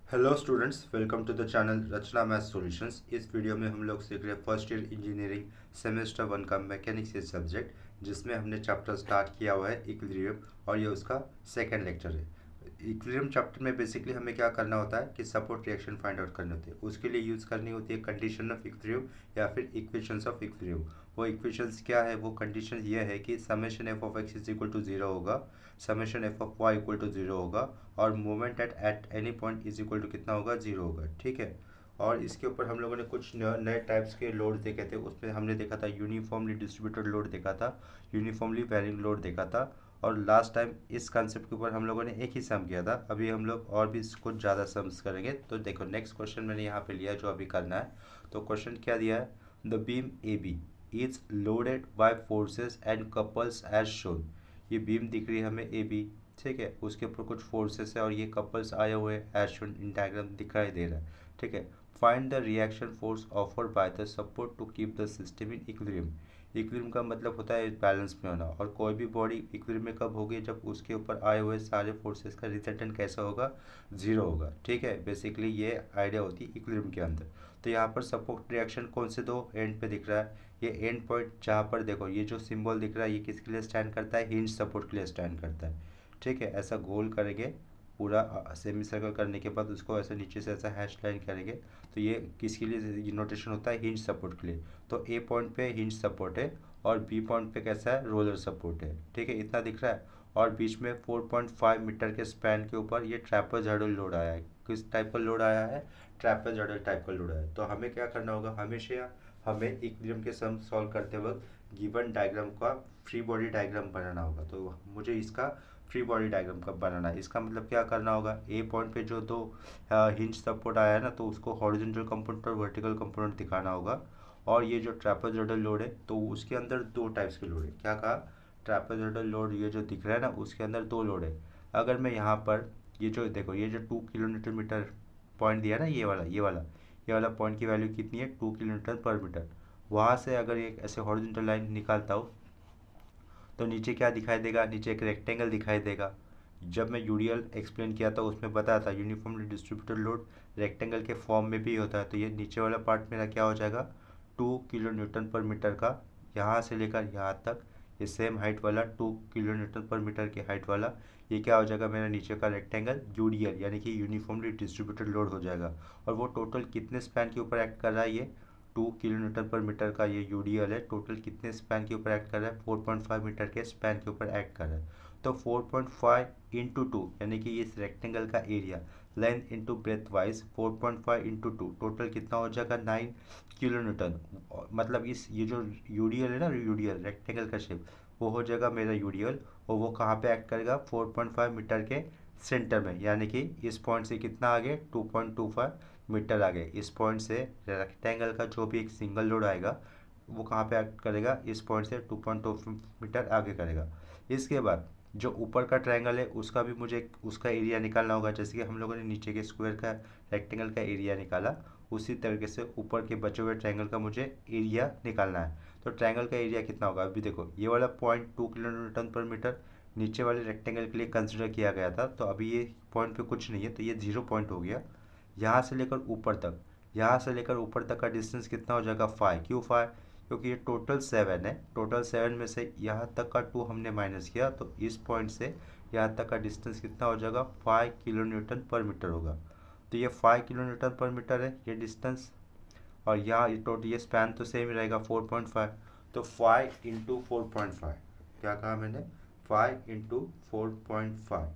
Hello students, welcome to the channel Rachna math solutions. इस video में हम लोग सीख रहे हैं फर्स्ट ईयर इंजीनियरिंग सेमेस्टर 1 का मैकेनिक्स ये सब्जेक्ट, जिसमें हमने चैप्टर स्टार्ट किया हुआ है इक्विलिब्रियम, और ये उसका सेकंड लेक्चर है। इक्विलिब्रियम चैप्टर में बेसिकली हमें क्या करना होता है कि सपोर्ट रिएक्शन फाइंड आउट करनी होती है। उसके लिए यूज़ करनी होती है कंडीशन ऑफ इक्विलिब्रियम या फिर इक्वेशंस ऑफ इक्विलिब्रियम। वो इक्वेशंस क्या है, वो कंडीशन ये है कि summation F of X is equal to zero होगा, summation F of Y equal to zero होगा, और moment at any point is equal to कितना होगा, जीरो होगा। ठीक है। और इसके ऊपर हम लोगों ने कुछ नए टाइप्स के लोड देखे थे। उसमें हमने देखा था यूनिफॉर्मली डिस्ट्रीब्यूटेड लोड देखा था, यूनिफॉर्मली वेरिंग लोड देखा था, और लास्ट टाइम इस कंसेप्ट के ऊपर हम लोगों ने एक ही सम किया था। अभी हम लोग और भी कुछ ज़्यादा सम्स करेंगे। तो देखो नेक्स्ट क्वेश्चन मैंने यहाँ पे लिया जो अभी करना है। तो क्वेश्चन क्या दिया है, the beam A B is loaded by forces and couples as shown. ये बीम दिख रही है हमें ए बी, ठीक है। उसके ऊपर कुछ फोर्सेस है और ये कपल्स आए हुए हैं एज शोन इन डायग्राम दिखाई दे रहा है, ठीक है। Find the reaction force offered by the support to keep the system in equilibrium. Equilibrium का मतलब होता है बैलेंस में होना, और कोई भी बॉडी इक्विलिब्रियम में कब होगी, जब उसके ऊपर आए हुए सारे फोर्सेस का रिजल्टेंट कैसा होगा, जीरो होगा, ठीक है। बेसिकली ये आइडिया होती है इक्विलिब्रियम के अंदर। तो यहाँ पर सपोर्ट रिएक्शन कौन से दो एंड पे दिख रहा है, ये एंड पॉइंट जहाँ पर देखो ये जो सिंबल दिख रहा है ये किसके लिए स्टैंड करता है, हिंज सपोर्ट के लिए स्टैंड करता है, ठीक है। ऐसा गोल करेंगे पूरा सेमी सर्कल करने के बाद उसको ऐसे नीचे से ऐसा हैश लाइन करेंगे। तो ये किसके लिए ये नोटेशन होता है, हिंज सपोर्ट के लिए। तो ए पॉइंट पे हिंज सपोर्ट है और बी पॉइंट पे कैसा है, रोलर सपोर्ट है, ठीक है। इतना दिख रहा है। और बीच में 4.5 मीटर के स्पैन के ऊपर ये ट्रैपेजॉइडल लोड आया है। किस टाइप का लोड आया है, ट्रैपेजॉइडल टाइप का लोड आया है। तो हमें क्या करना होगा, हमेशा हमें इक्विलिब्रियम के सम सॉल्व करते वक्त गिवन डायग्राम का फ्री बॉडी डायग्राम बनाना होगा। तो मुझे इसका फ्री बॉडी डायग्राम कब बनाना है, इसका मतलब क्या करना होगा, ए पॉइंट पे जो दो हिंज सपोर्ट आया है ना, तो उसको हॉरिजॉन्टल कंपोनेंट और वर्टिकल कंपोनेंट दिखाना होगा। और ये जो ट्रैपेजॉइडल लोड है तो उसके अंदर दो टाइप्स के लोड है। क्या कहा, ट्रैपेजॉइडल लोड ये जो दिख रहा है ना उसके अंदर दो लोड है। अगर मैं यहाँ पर ये जो देखो ये जो 2 किलोमीटर पॉइंट दिया ना, ये वाला पॉइंट की वैल्यू कितनी है, 2 किलोमीटर पर मीटर। वहाँ से अगर एक ऐसे हॉरिजॉन्टल लाइन निकालता हूँ तो नीचे क्या दिखाई देगा, नीचे एक रेक्टेंगल दिखाई देगा। जब मैं यूडीएल एक्सप्लेन किया था उसमें बताया था यूनिफॉर्मली डिस्ट्रीब्यूटेड लोड रेक्टेंगल के फॉर्म में भी होता है। तो ये नीचे वाला पार्ट मेरा क्या हो जाएगा, 2 किलो न्यूटन पर मीटर का, यहाँ से लेकर यहाँ तक ये सेम हाइट वाला 2 किलो न्यूटन पर मीटर की हाइट वाला, ये क्या हो जाएगा मेरा नीचे का रेक्टेंगल यूडीएल, यानी कि यूनिफॉर्मली डिस्ट्रीब्यूटेड लोड हो जाएगा। और वो टोटल कितने स्पैन के ऊपर एक्ट कर रहा है, ये 2 किलो न्यूटन पर मीटर का ये यूडीएल है, टोटल कितने स्पैन के ऊपर एक्ट कर रहा है, 4.5 मीटर के स्पैन के ऊपर एक्ट कर रहा है। तो 4.5 इंटू टू, यानी कि इस रेक्टेंगल का area length into breadth wise 4.5 into two, total कितना हो जाएगा 9 किलो न्यूटन। मतलब इस ये जो यूडीएल है ना, यूडीएल रेक्टेंगल का शेप, वो हो जाएगा मेरा यूडीएल। और वो कहाँ पे एक्ट करेगा, 4.5 मीटर के सेंटर में, यानी कि इस पॉइंट से कितना आगे, 2.25 मीटर आगे। इस पॉइंट से रेक्टेंगल का जो भी एक सिंगल लोड आएगा वो कहाँ पे एक्ट करेगा, इस पॉइंट से 2.2 मीटर आगे करेगा। इसके बाद जो ऊपर का ट्रायंगल है उसका भी मुझे उसका एरिया निकालना होगा। जैसे कि हम लोगों ने नीचे के स्क्वायर का रेक्टेंगल का एरिया निकाला, उसी तरीके से ऊपर के बचे हुए ट्रायंगल का मुझे एरिया निकालना है। तो ट्रायंगल का एरिया कितना होगा, अभी देखो ये वाला पॉइंट 2 किलो न्यूटन पर मीटर नीचे वाले रेक्टेंगल के लिए कंसिडर किया गया था। तो अभी ये पॉइंट पे कुछ नहीं है तो ये 0 पॉइंट हो गया। यहाँ से लेकर ऊपर तक, यहाँ से लेकर ऊपर तक का डिस्टेंस कितना हो जाएगा, 5। क्यों 5, क्योंकि ये टोटल 7 है। टोटल 7 में से यहाँ तक का 2 हमने माइनस किया, तो इस पॉइंट से यहाँ तक का डिस्टेंस कितना हो जाएगा, 5 किलो न्यूटन पर मीटर होगा। तो ये 5 किलो न्यूटन पर मीटर है ये डिस्टेंस। और यहाँ ये टोटल ये स्पैन तो सेम ही रहेगा 4.5। तो 5 इंटू 4.5, क्या कहा मैंने, 5 इंटू 4.5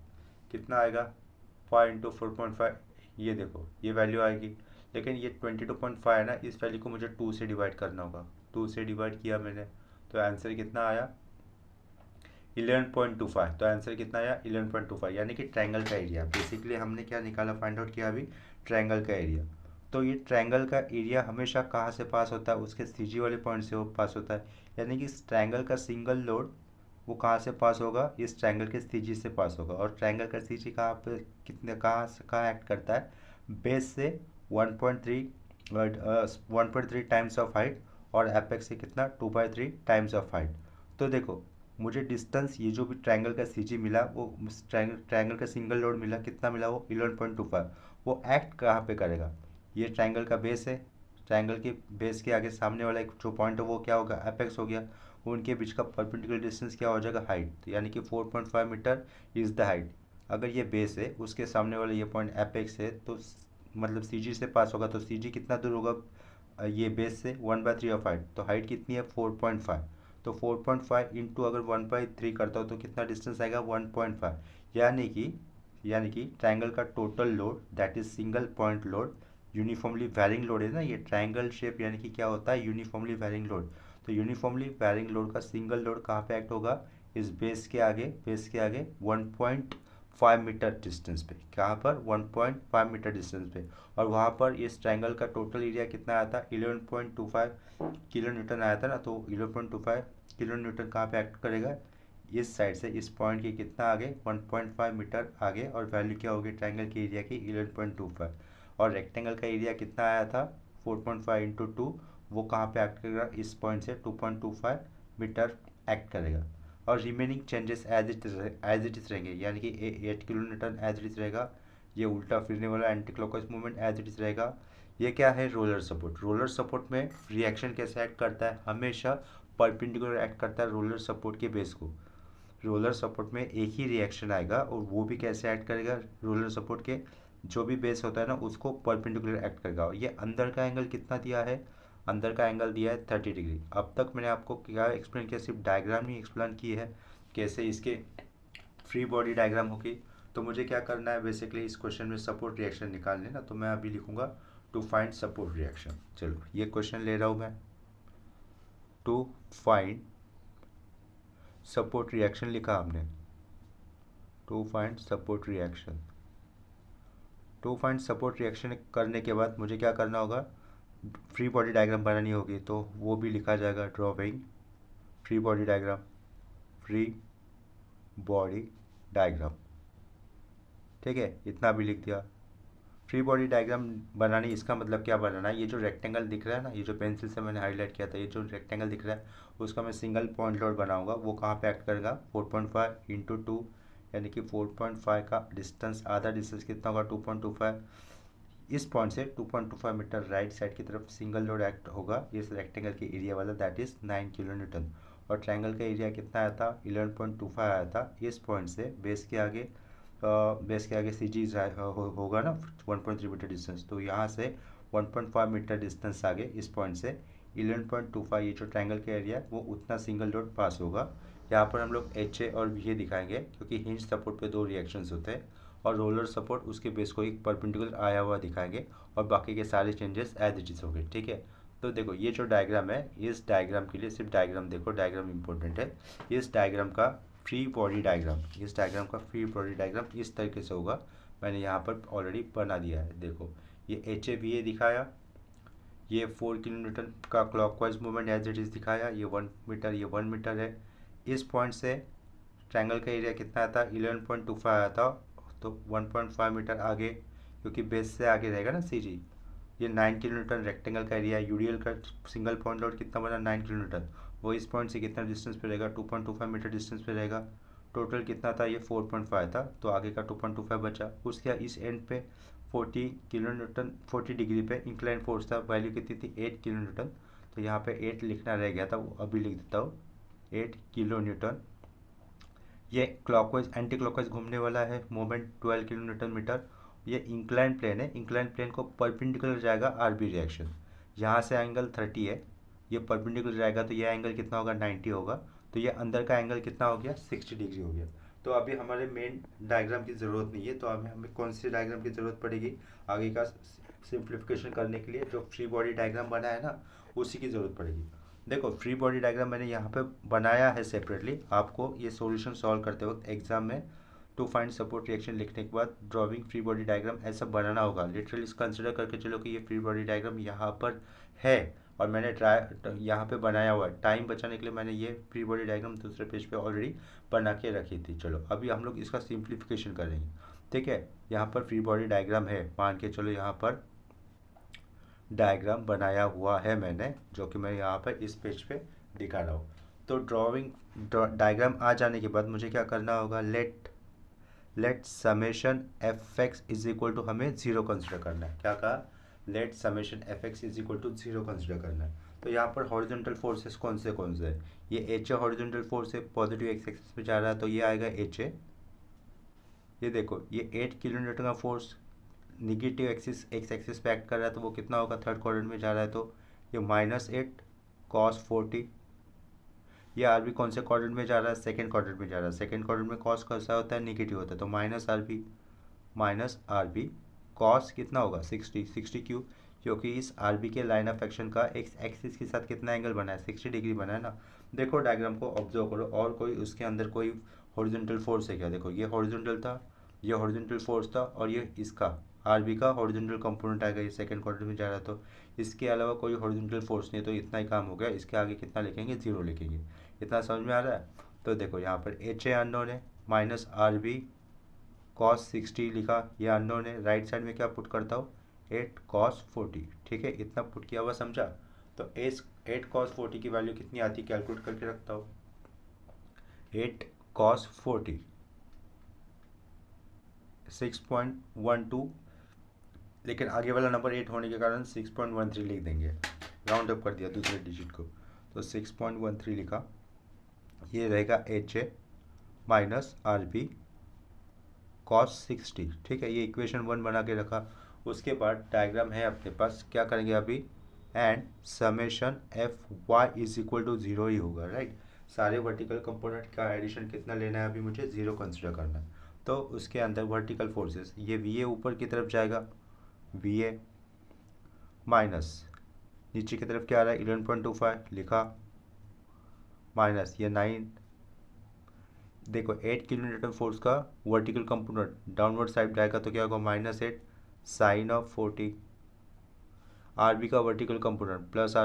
कितना आएगा, 5 इंटू 4.5, ये देखो ये वैल्यू आएगी। लेकिन ये 22.5 है ना, इस वैल्यू को मुझे 2 से डिवाइड करना होगा। 2 से डिवाइड किया मैंने तो आंसर कितना आया, 11.25। तो आंसर कितना आया, 11.25, यानी कि ट्रायंगल का एरिया। बेसिकली हमने क्या निकाला, फाइंड आउट किया अभी, ट्रायंगल का एरिया। तो ये ट्रायंगल का एरिया हमेशा कहाँ से पास होता है, उसके सीजी वाले पॉइंट से वो पास होता है। यानी कि इस ट्रायंगल का सिंगल लोड वो कहाँ से पास होगा, इस ट्रायंगल के सीजी से पास होगा। और ट्रायंगल का सीजी कहाँ पे कितने कहाँ एक्ट करता है, बेस से 1.3 1.3 टाइम्स ऑफ हाइट, और एपेक्स से कितना 2/3 टाइम्स ऑफ हाइट। तो देखो मुझे डिस्टेंस ये जो भी ट्रायंगल का सी जी मिला वो ट्रायंगल का सिंगल लोड मिला, कितना मिला वो 11.25। वो एक्ट कहाँ पे करेगा, ये ट्रायंगल का बेस है, ट्रायंगल के बेस के आगे सामने वाला एक जो पॉइंट है वो क्या होगा, एपेक्स हो गया। उनके बीच का परपेंडिकुलर डिस्टेंस क्या हो जाएगा, हाइट, तो यानी कि 4.5 मीटर इज़ द हाइट। अगर ये बेस है, उसके सामने वाला ये पॉइंट एपेक्स है, तो मतलब सी जी से पास होगा, तो सी जी कितना दूर होगा ये बेस से 1/3 ऑफ हाइट, तो हाइट कितनी है 4.5। तो 4.5 इंटू अगर 1/3 करता हो तो कितना डिस्टेंस आएगा 1.5। यानी कि ट्रायंगल का total load that is single point load, uniformly varying load है ना, ये ट्रायंगल शेप यानी कि क्या होता है, यूनिफॉर्मली वैरिंग लोड। तो यूनिफॉर्मली वैरिंग लोड का सिंगल लोड कहाँ पे एक्ट होगा, इस बेस के आगे 1.5 मीटर डिस्टेंस पे, कहाँ पर 1.5 मीटर डिस्टेंस पे। और वहाँ पर इस ट्रायंगल का टोटल एरिया कितना आया था, 11.25 किलो न्यूटन आया था ना। तो 11.25 किलो न्यूटन कहाँ पे एक्ट करेगा, इस साइड से इस पॉइंट के कितना आगे 1.5 मीटर आगे, और वैल्यू क्या होगी ट्रायंगल के एरिया की 11.25। और रेक्टेंगल का एरिया कितना आया था 4.5 इंटू 2, वो कहाँ पे एक्ट करेगा, इस पॉइंट से 2.25 मीटर एक्ट करेगा। और remaining changes as it is रहेंगे, यानी कि 8 kilo newton as it is रहेगा। ये उल्टा फिरने वाला anti clockwise movement as it is रहेगा। ये क्या है, रोलर सपोर्ट। रोलर सपोर्ट में रिएक्शन कैसे एक्ट करता है, हमेशा परपेंडिकुलर एक्ट करता है रोलर सपोर्ट के बेस को। रोलर सपोर्ट में एक ही रिएक्शन आएगा, और वो भी कैसे एक्ट करेगा, रोलर सपोर्ट के जो भी बेस होता है ना उसको परपेंडिकुलर एक्ट करेगा। और ये अंदर का एंगल कितना दिया है, अंदर का एंगल दिया है 30 डिग्री। अब तक मैंने आपको क्या एक्सप्लेन किया, सिर्फ डायग्राम नहीं एक्सप्लेन की है, कैसे इसके फ्री बॉडी डायग्राम होगी। तो मुझे क्या करना है बेसिकली, इस क्वेश्चन में सपोर्ट रिएक्शन निकालने ना, तो मैं अभी लिखूंगा टू फाइंड सपोर्ट रिएक्शन। चलो ये क्वेश्चन ले रहा हूँ मैं, टू फाइंड सपोर्ट रिएक्शन लिखा हमने, to find support reaction. To find support reaction करने के बाद मुझे क्या करना होगा, फ्री बॉडी डायग्राम बनानी होगी, तो वो भी लिखा जाएगा, drawing free body diagram, free body diagram. ठीक है, इतना भी लिख दिया। फ्री बॉडी डायग्राम बनाने, इसका मतलब क्या बनाना है, ये जो रेक्टेंगल दिख रहा है ना, ये जो पेंसिल से मैंने हाईलाइट किया था, ये जो रेक्टेंगल दिख रहा है उसका मैं सिंगल पॉइंट लोड बनाऊंगा। वो कहाँ पे एक्ट करेगा, 4.5 इंटू 2, यानी कि 4.5 का डिस्टेंस, आधा डिस्टेंस कितना होगा 2.25। इस पॉइंट से 2.25 मीटर राइट साइड की तरफ सिंगल लोड एक्ट होगा इस रेक्टेंगल के एरिया वाला, दैट इज 9 किलो न्यूटन। और ट्रायंगल का एरिया कितना आया था 11.25 आया था। इस पॉइंट से बेस के आगे सी जी होगा ना 1.3 मीटर डिस्टेंस, तो यहाँ से 1.5 मीटर डिस्टेंस आगे इस पॉइंट से 11.25 ये जो ट्रायंगल का एरिया है वो उतना सिंगल लोड पास होगा। यहाँ पर हम लोग एच ए और वी ए दिखाएंगे, क्योंकि हिंज सपोर्ट पे दो रिएक्शंस होते हैं, और रोलर सपोर्ट उसके बेस को एक परपेंडिकुलर आया हुआ दिखाएंगे, और बाकी के सारे चेंजेस एज इट इज हो गए। ठीक है, तो देखो ये जो डायग्राम है, इस डायग्राम के लिए सिर्फ डायग्राम देखो, डायग्राम इंपॉर्टेंट है। इस डायग्राम का फ्री बॉडी डायग्राम, इस डायग्राम का फ्री बॉडी डायग्राम इस तरीके से होगा। मैंने यहाँ पर ऑलरेडी बना दिया है, देखो ये एच ए वी ए दिखाया, ये 4 किलो न्यूटन का clockwise movement as it is दिखाया, ये 1 मीटर, ये 1 मीटर है। इस पॉइंट से ट्रायंगल का एरिया कितना आता है 11.25 आया था, तो 1.5 मीटर आगे, क्योंकि बेस से आगे रहेगा ना सी जी। ये 9 किलो न्यूटन रेक्टेंगल का एरिया, यूडीएल का सिंगल पॉइंट लोड कितना बना 9 किलो न्यूटन, वो इस पॉइंट से कितना डिस्टेंस पे रहेगा 2.25 मीटर डिस्टेंस पे रहेगा। टोटल कितना था, ये 4.5 था, तो आगे का 2.25 बचा। उसके इस एंड पे 40 किलो न्यूटन 40 डिग्री पे इंक्लाइन फोर्स था, वैल्यू कितनी थी 8 किलो न्यूटन, तो यहाँ पे 8 लिखना रह गया था, वो अभी लिख देता हूँ 8 किलो न्यूटन। ये क्लॉकवाइज एंटी क्लॉकवाइज घूमने वाला है, मोमेंट 12 किलो न्यूटन मीटर। ये इंक्लाइन प्लेन है, इंक्लाइन प्लेन को परपेंडिकुलर जाएगा आरबी रिएक्शन, यहाँ से एंगल 30 है, ये परपेंडिकुलर जाएगा तो ये एंगल कितना होगा 90 होगा, तो ये अंदर का एंगल कितना हो गया 60 डिग्री हो गया। तो अभी हमारे मेन डायग्राम की ज़रूरत नहीं है, तो अभी हमें कौन सी डायग्राम की ज़रूरत पड़ेगी आगे का सिंप्लीफिकेशन करने के लिए, जो फ्री बॉडी डायग्राम बना है ना उसी की ज़रूरत पड़ेगी। देखो फ्री बॉडी डायग्राम मैंने यहाँ पे बनाया है सेपरेटली, आपको ये सॉल्यूशन सॉल्व करते वक्त एग्जाम में टू फाइंड सपोर्ट रिएक्शन लिखने के बाद ड्राइंग फ्री बॉडी डायग्राम ऐसा बनाना होगा। लिटरली कंसिडर करके चलो कि ये फ्री बॉडी डायग्राम यहाँ पर है, और मैंने यहाँ पे बनाया हुआ है, टाइम बचाने के लिए मैंने ये फ्री बॉडी डायग्राम दूसरे पेज पे ऑलरेडी बना के रखी थी। चलो अभी हम लोग इसका सिंप्लीफिकेशन करेंगे। ठीक है, यहाँ पर फ्री बॉडी डायग्राम है, मान के चलो यहाँ पर डायग्राम बनाया हुआ है मैंने, जो कि मैं यहाँ पर इस पेज पे दिखा रहा हूँ। तो डायग्राम आ जाने के बाद मुझे क्या करना होगा, let summation F X is equal to, हमें जीरो कंसिडर करना है। क्या कहा, let summation F X is equal to zero consider करना है। तो यहाँ पर हॉरिजॉन्टल फोर्सेस कौन से है, ये एच ए हॉरिजॉन्टल फोर्स है, पॉजिटिव एक्स एक्सिस पे जा रहा है, तो ये आएगा एच ए। ये देखो ये 8 किलो न्यूटन का force negative axis x axis पे एक्ट कर रहा है, तो वो कितना होगा, थर्ड क्वाड्रेंट में जा रहा है, तो ये -8 cos 40। ये आर बी कौन से क्वाड्रेंट में जा रहा है, सेकंड क्वाड्रेंट में जा रहा है। सेकंड क्वाड्रेंट में कॉस कैसा होता है, निगेटिव होता है, तो माइनस आर बी कॉस कितना होगा 60 क्यों, क्योंकि इस आर बी के लाइन ऑफ एक्शन का एक्स एक्सिस के साथ कितना एंगल बना है, 60 डिग्री बना है ना। देखो डायग्राम को ऑब्जर्व करो, और कोई उसके अंदर कोई हॉरिजॉन्टल फोर्स है क्या, देखो ये हॉरिजॉन्टल था, ये हॉरिजॉन्टल फोर्स था, और ये इसका आर बी का हॉरिजॉन्टल कंपोनेंट आएगा, ये सेकंड क्वाड्रेंट में जा रहा है, तो इसके अलावा कोई हॉरिजॉन्टल फोर्स नहीं, तो इतना ही काम हो गया। इसके आगे कितना लिखेंगे, जीरो लिखेंगे। इतना समझ में आ रहा है। तो देखो यहाँ पर एच ए अननोन है, माइनस आर बी कॉस 60 लिखा, ये अननोन है। राइट साइड में क्या पुट करता हूँ, 8 cos 40, ठीक है, इतना पुट किया हुआ, समझा। तो 8 cos 40 की वैल्यू कितनी आती है, कैलकुलेट करके रखता हूँ। 8 cos 40 6.12, लेकिन आगे वाला नंबर 8 होने के कारण 6.13 लिख देंगे, राउंड अप कर दिया दूसरे डिजिट को, तो 6.13 लिखा। ये रहेगा H A minus R B cos 60, ठीक है, ये इक्वेशन 1 बना के रखा। उसके बाद डायग्राम है अपने पास, क्या करेंगे अभी, and summation F Y is equal to zero ही होगा, राइट। सारे वर्टिकल कंपोनेंट का एडिशन कितना लेना है, अभी मुझे जीरो कंसिडर करना है। तो उसके अंदर वर्टिकल फोर्सेस, ये वी ए ऊपर की तरफ जाएगा, वी ए माइनस नीचे की तरफ क्या आ रहा है, 11.25 लिखा, माइनस ये 9। देखो 8 किलो न्यूटन फोर्स का वर्टिकल कंपोनेंट डाउनवर्ड साइड जाएगा, तो क्या होगा, -8 साइन ऑफ 40। आर बी का vertical component plus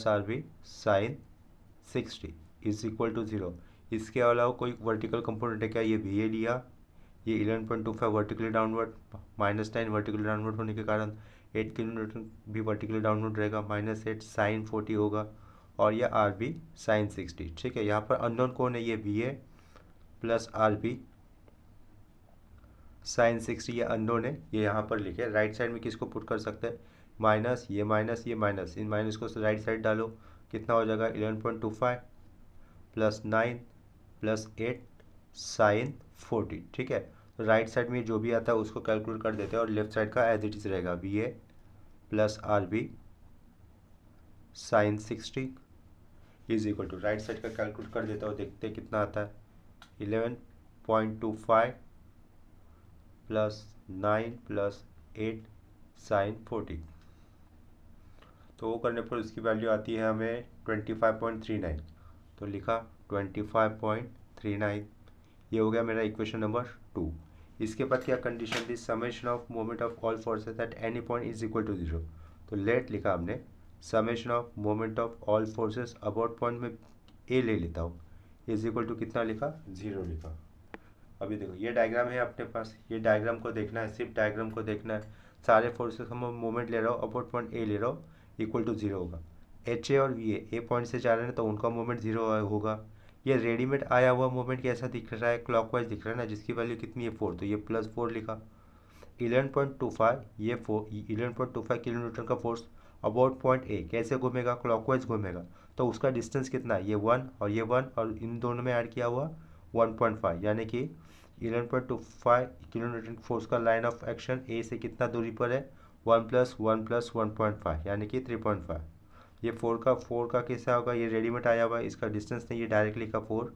R B sine 60 is equal to zero. इसके अलावा कोई वर्टिकल कंपोनेंट है क्या, ये वी ए लिया, ये 11.25 वर्टिकली डाउनवर्ड, -9 वर्टिकली डाउनवर्ड होने के कारण 8 किलो न्यूटन भी वर्टिकली डाउनवर्ड रहेगा, -8 साइन 40 होगा, और यह आर बी साइन 60, ठीक है। यहाँ पर अननोन कौन है, ये V A plus R B sine 60, ये अननोन है, ये यहाँ पर लिखे। राइट साइड में किसको पुट कर सकते हैं, माइनस, ये माइनस, ये माइनस, इन माइनस को राइट साइड डालो, कितना हो जाएगा, 11.25 प्लस 9 प्लस 8 साइन 40, ठीक है। तो राइट साइड में जो भी आता है उसको कैलकुलेट कर देते हैं, और लेफ्ट साइड का एज इट इज रहेगा, V A plus R B sine 60 is equal to, right side का कैलकुलेट कर देता हूँ, देखते हैं कितना आता है, 11.25 प्लस 9 प्लस 8 साइन 40। तो वो करने पर उसकी वैल्यू आती है हमें 25.39, तो लिखा 25.39। ये हो गया मेरा इक्वेशन नंबर 2। इसके बाद क्या कंडीशन थी, summation of moment of all forces at any point is equal to zero. तो लेट लिखा हमने, summation of moment of all forces about point में ए ले लेता हूँ, इज इक्वल टू कितना लिखा, जीरो लिखा। अभी देखो ये डायग्राम है अपने पास, ये डायग्राम को देखना है, सिर्फ डायग्राम को देखना है। सारे फोर्सेस हम मोमेंट ले रहा हूँ, अबाउट पॉइंट ए ले रहा हूँ, इक्वल टू जीरो होगा। एच ए और वी ए पॉइंट से जा रहे हैं, तो उनका मोमेंट जीरो होगा। ये रेडीमेड आया हुआ मोमेंट कैसा दिख रहा है, क्लॉकवाइज दिख रहा है ना, जिसकी वैल्यू कितनी है 4, तो ये +4 लिखा। 11.25 ये 11.25 किलो न्यूटन का फोर्स अबाउट पॉइंट ए कैसे घूमेगा, क्लॉकवाइज घूमेगा, तो उसका डिस्टेंस कितना है, ये 1 और ये 1, और इन दोनों में ऐड किया हुआ 1.5, यानी कि 11.25 किलो न्यूटन फोर्स का लाइन ऑफ एक्शन ए से कितना दूरी पर है, 1 + 1 + 1.5, यानी कि 3.5। ये 4 का कैसा होगा, ये रेडीमेड आया हुआ है, इसका डिस्टेंस नहीं, ये डायरेक्टली का 4।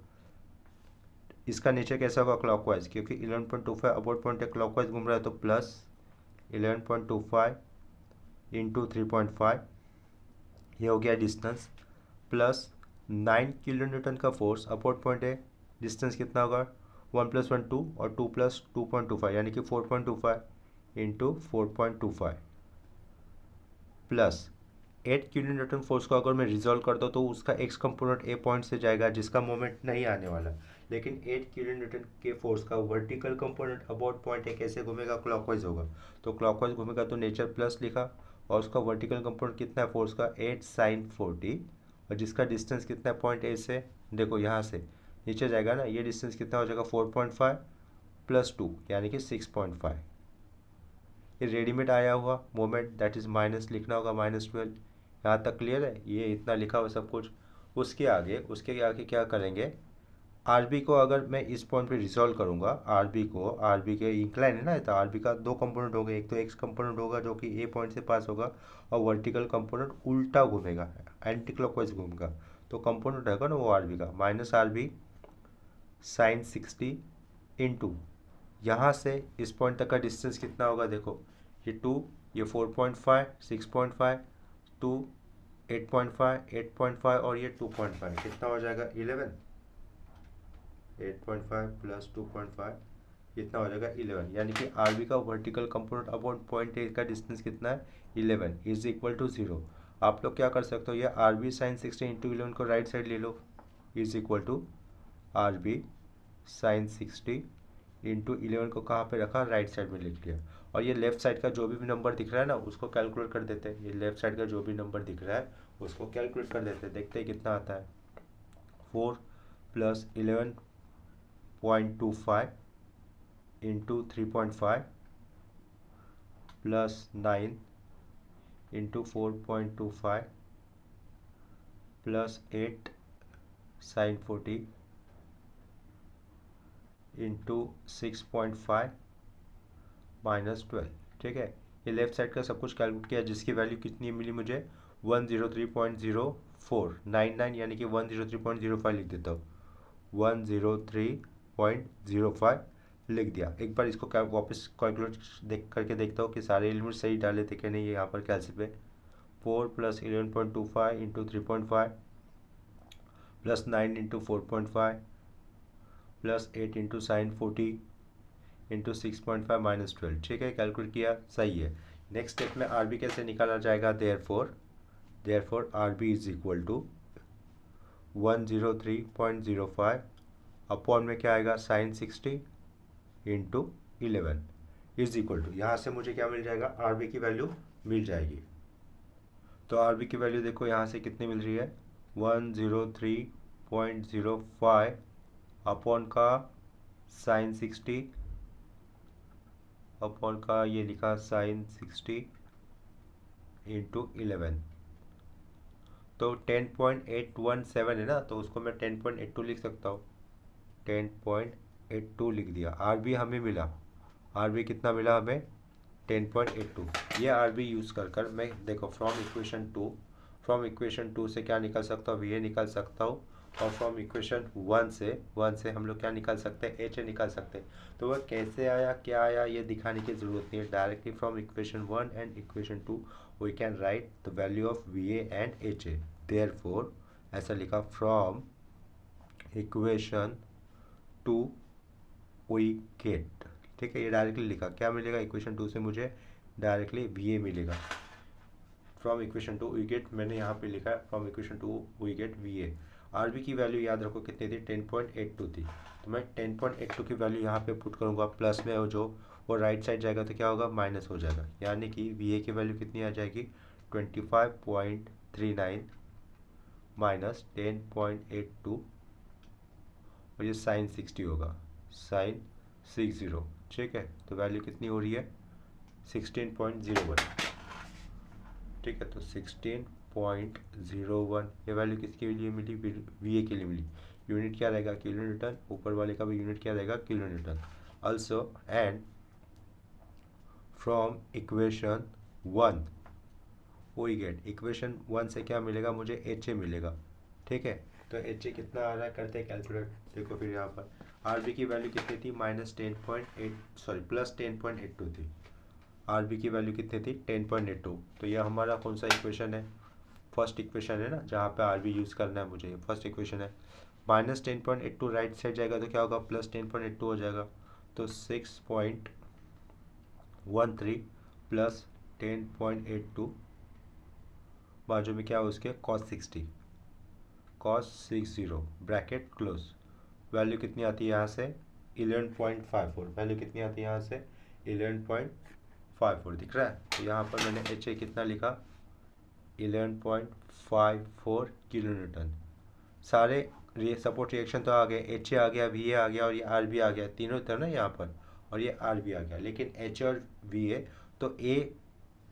इसका नीचे कैसा होगा, क्लॉकवाइज, क्योंकि 11.25 अबाउट पॉइंट है, क्लॉकवाइज घूम रहा है, तो प्लस 11.25 इंटू 3.5, ये हो गया डिस्टेंस, प्लस 9 किलो न्यूटन का फोर्स अबाउट पॉइंट है, डिस्टेंस कितना होगा, 1 + 1 2 और 2 + 2.25, यानी कि 4.25 into 4.25, plus 8 kilo newton force को अगर मैं रिजॉल्व कर दूँ, तो उसका एक्स कंपोनेंट ए पॉइंट से जाएगा, जिसका मोमेंट नहीं आने वाला। लेकिन 8 किलो न्यूटन के फोर्स का वर्टिकल कंपोनेंट अबाउट पॉइंट ए कैसे घूमेगा, क्लॉकवाइज होगा, तो क्लॉकवाइज घूमेगा, तो नेचर प्लस लिखा, और उसका वर्टिकल कंपोनेंट कितना है फोर्स का, 8 साइन 40, और जिसका डिस्टेंस कितना है पॉइंट ए से, देखो यहाँ से नीचे जाएगा ना, ये डिस्टेंस कितना हो जाएगा 4.5 प्लस 2 यानी कि 6.5। ये रेडीमेड आया हुआ मोमेंट दैट इज़ माइनस लिखना होगा -12। यहाँ तक क्लियर है, ये इतना लिखा हुआ सब कुछ। उसके आगे क्या करेंगे, आरबी को अगर मैं इस पॉइंट पे रिजॉल्व करूँगा, आरबी के इंक्लाइन है ना, तो आरबी का दो कंपोनेंट होगा, एक तो एक्स कंपोनेंट होगा जो कि ए पॉइंट से पास होगा, और वर्टिकल कंपोनेंट उल्टा घूमेगा, एंटी क्लॉकवाइज घूमेगा। तो कंपोनेंट रहेगा ना वो आरबी का -RB sin 60 इंटू यहाँ से इस पॉइंट तक का डिस्टेंस कितना होगा, देखो ये 2, ये 4.5, 6.5, 2, 8.5, 8.5 और ये 2.5, कितना हो जाएगा 11। 8.5 प्लस 2.5 कितना हो जाएगा 11, यानी कि आरबी का vertical component upon point A का डिस्टेंस कितना है 11 इज इक्वल टू 0। आप लोग क्या कर सकते हो, ये आरबी साइन 60 इंटू 11 को राइट साइड ले लो, is equal to RB sine 60 into 11 को कहाँ पे रखा, राइट साइड में लिख लिया। और ये लेफ्ट साइड का जो भी नंबर दिख रहा है ना उसको कैलकुलेट कर देते हैं, ये लेफ्ट साइड का जो भी नंबर दिख रहा है उसको कैलकुलेट कर देते हैं, देखते हैं कितना आता है। 4 plus 11.25 into 3.5 plus 9 into 4.25 plus 8 sine 40 into 6.5 -12। ठीक है, ये लेफ्ट साइड का सब कुछ कैलकुलेट किया, जिसकी वैल्यू कितनी मिली मुझे 103.0499, यानी कि 103.05 लिख देता हूँ, 103.05 लिख दिया। एक बार इसको वापस कैलकुलेट करके देखता हूँ कि सारे एलिमेंट सही डाले थे कि नहीं। यहाँ पर कैसे पे 4 plus 11.25 into 3.5 plus 9 into 4.5 plus 8 into sine 40 into 6.5 -12। ठीक है, कैलकुलेट किया, सही है। नेक्स्ट स्टेप में आरबी कैसे निकाला जाएगा, therefore R B is equal to 103.05 upon में क्या आएगा sine 60 into 11 is equal to, यहाँ से मुझे क्या मिल जाएगा, आरबी की वैल्यू मिल जाएगी। तो आरबी की वैल्यू देखो यहाँ से कितनी मिल रही है 103.05 अपॉन का साइन 60 अपॉन का ये लिखा साइन 60 इंटू 11, तो 10.817 है ना, तो उसको मैं 10.82 लिख सकता हूँ, 10.82 लिख दिया। आरबी हमें मिला, आरबी कितना मिला हमें 10.82। ये आरबी यूज़ कर मैं देखो फ्रॉम इक्वेशन टू से क्या निकाल सकता हूँ, वी निकाल सकता हूँ, और फ्रॉम इक्वेशन वन से हम लोग क्या निकाल सकते हैं, एच निकाल सकते हैं। तो वह कैसे आया क्या आया ये दिखाने की ज़रूरत नहीं है, directly from equation one and equation two we can write the value of V and H A. Therefore ऐसा लिखा from equation two we get, ठीक है, ये डायरेक्टली लिखा, क्या मिलेगा इक्वेशन टू से मुझे डायरेक्टली वी मिलेगा। From equation two we get मैंने यहाँ पे लिखा है from equation two we get V A. R B की वैल्यू याद रखो कितनी थी 10.82 थी, तो मैं 10.82 की वैल्यू यहाँ पे पुट करूँगा, प्लस में हो जो वो राइट साइड जाएगा तो क्या होगा माइनस हो जाएगा, यानी कि वी ए की वैल्यू कितनी आ जाएगी 25.39 माइनस 10.82 और ये साइन 60 होगा, साइन 60। ठीक है, तो वैल्यू कितनी हो रही है 16.01। ठीक है, तो 16.01 ये वैल्यू किसके लिए मिली, वी ए के लिए मिली। यूनिट क्या रहेगा किलो न्यूटन, ऊपर वाले का भी यूनिट क्या रहेगा kilo newton. Also and from equation one we get, equation one से क्या मिलेगा मुझे एच ए मिलेगा। ठीक है, तो एच ए कितना आ रहा है करते हैं कैलकुलेट। देखो फिर यहाँ पर आरबी की वैल्यू कितनी थी प्लस 10.82 थी, आरबी की वैल्यू कितनी थी 10.82। तो यह हमारा कौन सा इक्वेशन है, फर्स्ट इक्वेशन है ना, जहाँ पे आरबी यूज़ करना है मुझे, फर्स्ट इक्वेशन है। माइनस 10.82 राइट साइड जाएगा तो क्या होगा प्लस 10.82 हो जाएगा, तो 6.13 प्लस 10.82 बाजू में क्या हो उसके cos 60 ब्रैकेट क्लोज। वैल्यू कितनी आती है यहाँ से 11.54, वैल्यू कितनी आती है यहाँ से 11.54 दिख रहा है। तो यहाँ पर मैंने एच ए कितना लिखा 11.54 किलो न्यूटन। सारे सपोर्ट रिएक्शन तो आ गए, एच ए आ गया, वी ए आ गया और ये आर बी आ गया, तीनों था ना यहाँ पर, और ये आर बी आ गया। लेकिन एच और वी ए, तो ए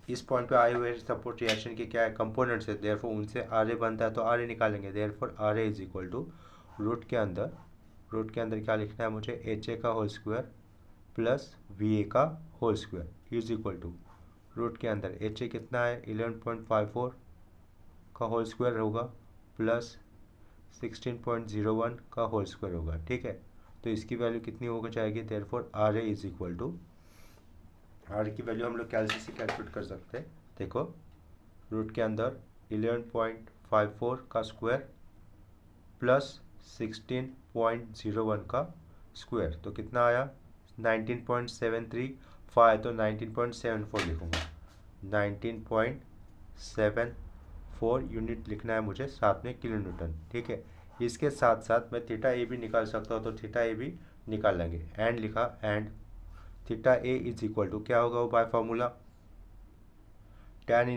इस पॉइंट पे आए हुए सपोर्ट रिएक्शन के क्या है, कंपोनेंट्स है, देयरफॉर उनसे आर ए बनता है, तो आर ए निकालेंगे। Therefore R A is equal to root के अंदर क्या लिखना है मुझे, एच ए का whole square plus V A का whole square is equal to root के अंदर एच ए कितना है 11.54 का होल स्क्वायर होगा प्लस 16.01 का होल स्क्वायर होगा। ठीक है, तो इसकी वैल्यू कितनी होकर जाएगी, therefore R A is equal to, R की वैल्यू हम लोग कैसे से कैलकुलेट कर सकते हैं, देखो रूट के अंदर 11.54 का स्क्वायर प्लस 16.01 का स्क्वायर, तो कितना आया 19.73, तो 19.74 लिखूँगा, 19.74 यूनिट लिखना है मुझे, साथ में किलो न्यूटन। ठीक है, इसके साथ साथ मैं थीटा ए भी निकाल सकता हूँ, तो थीटा ए भी निकाल लेंगे। एंड लिखा, and theta A is equal to क्या होगा वो by formula, tan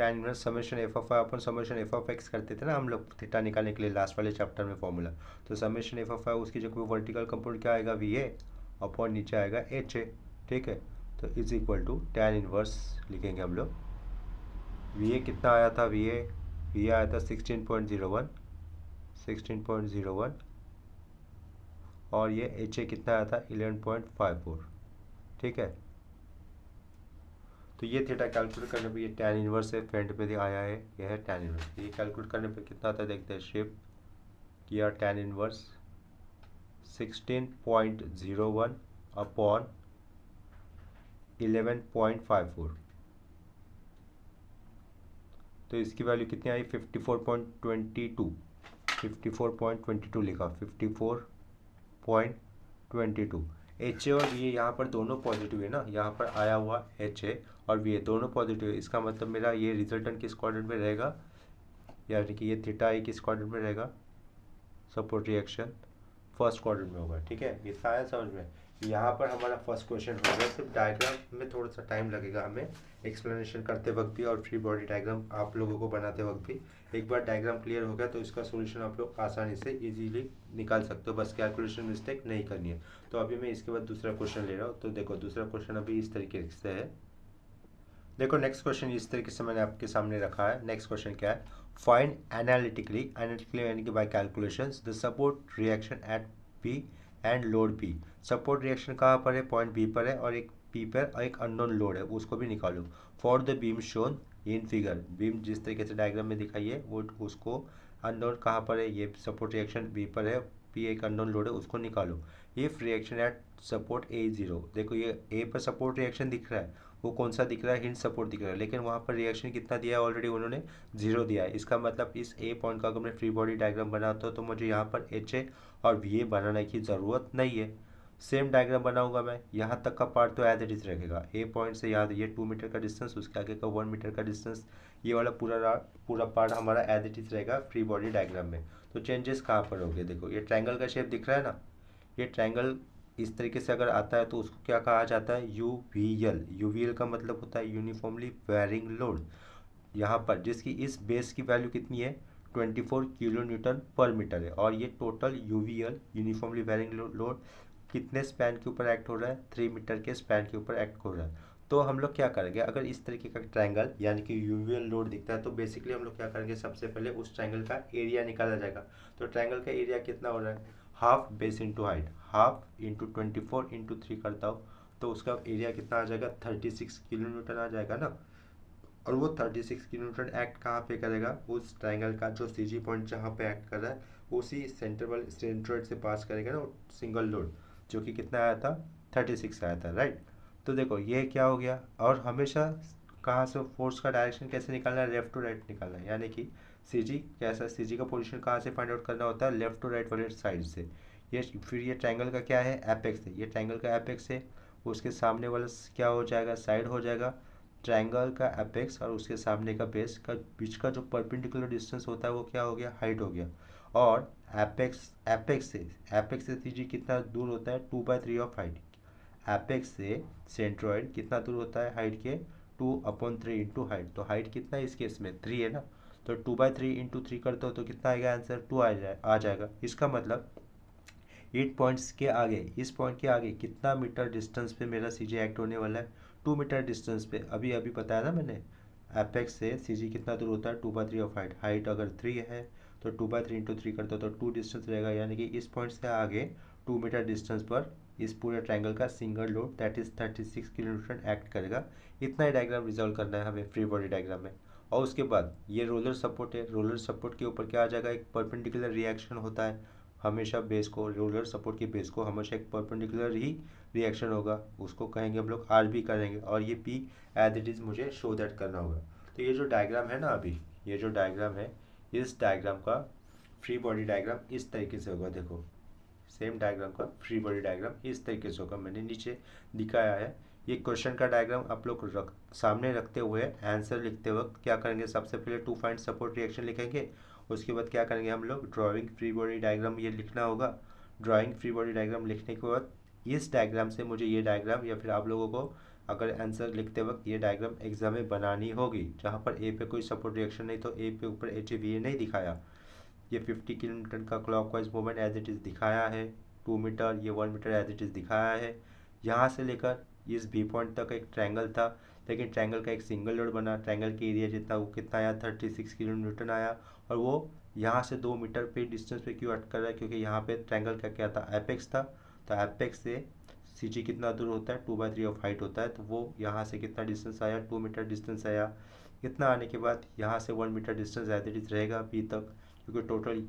inverse summation F of Y upon summation F of X करते थे ना हम लोग थीटा निकालने के लिए लास्ट वाले चैप्टर में फॉर्मूला। तो समेशन एफ ऑफ आई उसकी जगह वर्टिकल कंपोनेंट क्या आएगा, वी ए अपॉन नीचे आएगा एच ए। ठीक है, तो is equal to tan inverse लिखेंगे हम लोग। वी ए कितना आया था, वी ए आया था 16.01 और ये एच ए कितना आया था 11.54। ठीक है, तो ये थीटा कैलकुलेट करने पे ये tan इनवर्स है, फ्रंट पे आया है, यह है tan इनवर्स। ये कैलकुलेट करने पे कितना आता है देखते हैं, शिफ्ट किया tan इनवर्स 16.01 अपॉन 11.54, तो इसकी वैल्यू कितनी आई 54.22 लिखा, 54.22। एच ए और वी ए यहाँ पर दोनों पॉजिटिव है ना, यहाँ पर आया हुआ एच ए और वी ए दोनों पॉजिटिव है, इसका मतलब मेरा ये रिजल्टेंट किस क्वाड्रेंट में रहेगा, यानी कि ये थीटा ए किस क्वाड्रेंट में रहेगा, सपोर्ट रिएक्शन फर्स्ट क्वाड्रेंट में होगा। ठीक है, ये आया समझ में। यहाँ पर हमारा फर्स्ट क्वेश्चन हो गया। सिर्फ डायग्राम में थोड़ा सा टाइम लगेगा हमें एक्सप्लेनेशन करते वक्त भी और फ्री बॉडी डायग्राम आप लोगों को बनाते वक्त भी। एक बार डायग्राम क्लियर हो गया तो इसका सॉल्यूशन आप लोग आसानी से इजीली निकाल सकते हो, बस कैलकुलेशन मिस्टेक नहीं करनी है। तो अभी मैं इसके बाद दूसरा क्वेश्चन ले रहा हूँ। तो देखो दूसरा क्वेश्चन अभी इस तरीके से है, देखो नेक्स्ट क्वेश्चन इस तरीके से मैंने आपके सामने रखा है। नेक्स्ट क्वेश्चन क्या है, फाइंड एनालिटिकली यानी कि by calculations the support reaction at P and load P. Support reaction कहाँ पर है, पॉइंट बी पर है, और एक पी पर और एक अननोन लोड है, उसको भी निकालो। For the beam shown in figure, beam जिस तरीके से डायग्राम में दिखाई है वो उसको, अननोन कहाँ पर है, ये सपोर्ट रिएक्शन बी पर है, पी एक अननोन लोड है, उसको निकालो। इफ रिएक्शन एट सपोर्ट ए 0, देखो ये ए पर सपोर्ट रिएक्शन दिख रहा है, वो कौन सा दिख रहा है, हिंट सपोर्ट दिख रहा है, लेकिन वहाँ पर रिएक्शन कितना दिया है ऑलरेडी उन्होंने 0 दिया है। इसका मतलब इस ए पॉइंट का अगर मैं फ्री बॉडी डायग्राम बनाता हूँ तो मुझे यहाँ पर एच ए और वी ए बनाने की ज़रूरत नहीं है। सेम डायग्राम बनाऊंगा मैं, यहाँ तक का पार्ट तो एज इट इज रखेगा। ए पॉइंट से याद ये 2 मीटर का डिस्टेंस, उसके आगे का 1 मीटर का डिस्टेंस, ये वाला पूरा पार्ट हमारा एज इट इज रहेगा फ्री बॉडी डायग्राम में। तो चेंजेस कहाँ पर हो गए, देखो ये ट्रायंगल का शेप दिख रहा है ना, ये ट्रायंगल इस तरीके से अगर आता है तो उसको क्या कहा जाता है, यूवीएल। यूवीएल का मतलब होता है यूनिफॉर्मली वेरिंग लोड। यहाँ पर जिसकी इस बेस की वैल्यू कितनी है 24 किलो न्यूटन पर मीटर है, और ये total UVL uniformly varying load कितने स्पैन के ऊपर एक्ट हो रहा है, 3 मीटर के स्पैन के ऊपर एक्ट हो रहा है। तो हम लोग क्या करेंगे, अगर इस तरीके का ट्रायंगल यानी कि यूवीएल लोड दिखता है तो बेसिकली हम लोग क्या करेंगे, सबसे पहले उस ट्रायंगल का एरिया निकाला जाएगा। तो ट्रायंगल का एरिया कितना हो रहा है, half base into height, half into 24 into 3 करता हूँ तो उसका एरिया कितना आ जाएगा 36 किलो न्यूटन आ जाएगा ना। और वो 36 किलो न्यूटन एक्ट कहाँ पे करेगा, उस ट्रायंगल का जो सीजी पॉइंट जहाँ पे एक्ट कर रहा है उसी सेंट्रोइड से पास करेगा ना सिंगल लोड, जो कि कितना आया था 36 आया था, राइट। तो देखो ये क्या हो गया, और हमेशा कहाँ से फोर्स का डायरेक्शन कैसे निकालना है, लेफ्ट टू राइट निकालना है, यानी कि सीजी कैसा, सीजी का पोजीशन कहाँ से फाइंड आउट करना होता है, लेफ्ट टू राइट वाले साइड से। ये फिर ये ट्रायंगल का क्या है, एपेक्स है, ये ट्रायंगल का एपेक्स है, उसके सामने वाला क्या हो जाएगा, साइड हो जाएगा। ट्रायंगल का एपेक्स और उसके सामने का बेस का बीच का जो परपेंडिकुलर डिस्टेंस होता है वो क्या हो गया, हाइट हो गया। और एपेक्स से सीजी कितना दूर होता है, 2/3 ऑफ हाइट। एपेक्स से सेंट्रॉइड कितना दूर होता है हाइट के, 2/3 इंटू हाइट। तो हाइट कितना है इस केस में 3 है ना, तो 2/3 इंटू 3 करते हो तो कितना आएगा आंसर 2 आ जाएगा। इसका मतलब 8 पॉइंट्स के आगे, इस पॉइंट के आगे कितना मीटर डिस्टेंस पे मेरा सी जी एक्ट होने वाला है, 2 मीटर डिस्टेंस पे। अभी अभी बताया ना मैंने, एपेक्स से सी जी कितना दूर होता है 2/3 ऑफ हाइट। हाइट अगर 3 है तो 2/3 इंटू 3 करते हो तो 2 डिस्टेंस रहेगा, यानी कि इस पॉइंट से आगे 2 मीटर डिस्टेंस पर इस पूरे ट्रायंगल का single load that is 36 kilonewton act करेगा। इतना ही डायग्राम रिजॉल्व करना है हमें फ्री बॉडी डायग्राम में। और उसके बाद ये रोलर सपोर्ट है, रोलर सपोर्ट के ऊपर क्या आ जाएगा, एक परपेंडिकुलर रिएक्शन होता है हमेशा बेस को, रोलर सपोर्ट की बेस को हमेशा एक परपेंडिकुलर ही रिएक्शन होगा, उसको कहेंगे हम लोग आर बी करेंगे। और ये पी एज इट इज़ मुझे शो दैट करना होगा। तो ये जो डायग्राम है ना, अभी ये जो डायग्राम है, इस डायग्राम का फ्री बॉडी डायग्राम इस तरीके से होगा। देखो सेम डायग्राम का फ्री बॉडी डायग्राम इस तरीके से होगा, मैंने नीचे दिखाया है। ये क्वेश्चन का डायग्राम आप लोग सामने रखते हुए आंसर लिखते वक्त क्या करेंगे, सबसे पहले टू फाइंड सपोर्ट रिएक्शन लिखेंगे। उसके बाद क्या करेंगे हम लोग, ड्राइंग फ्री बॉडी डायग्राम ये लिखना होगा। ड्राइंग फ्री बॉडी डायग्राम लिखने के बाद इस डायग्राम से मुझे ये डायग्राम, या फिर आप लोगों को अगर आंसर लिखते वक्त ये डायग्राम एग्जाम में बनानी होगी, जहाँ पर ए पे कोई सपोर्ट रिएक्शन नहीं, तो ए पे ऊपर एच वी ए नहीं दिखाया, ये 50 किलोमीटर का clockwise movement as it is दिखाया है, 2 मीटर, ये 1 मीटर एज इट इज़ दिखाया है। यहाँ से लेकर इस बी पॉइंट तक एक ट्रायंगल था, लेकिन ट्रायंगल का एक सिंगल लोड बना, ट्रायंगल की एरिया जितना वो कितना आया 36 किलो न्यूटन आया। और वो यहाँ से 2 मीटर पे डिस्टेंस पे क्यों अटक रहा है, क्योंकि यहाँ पे ट्रायंगल का क्या था, एपेक्स था। तो एपेक्स से सी जी कितना दूर होता है 2/3 ऑफ हाइट होता है, तो वो यहाँ से कितना डिस्टेंस आया 2 मीटर डिस्टेंस आया। इतना आने के बाद यहाँ से 1 metre distance as it is रहेगा बी तक, क्योंकि टोटल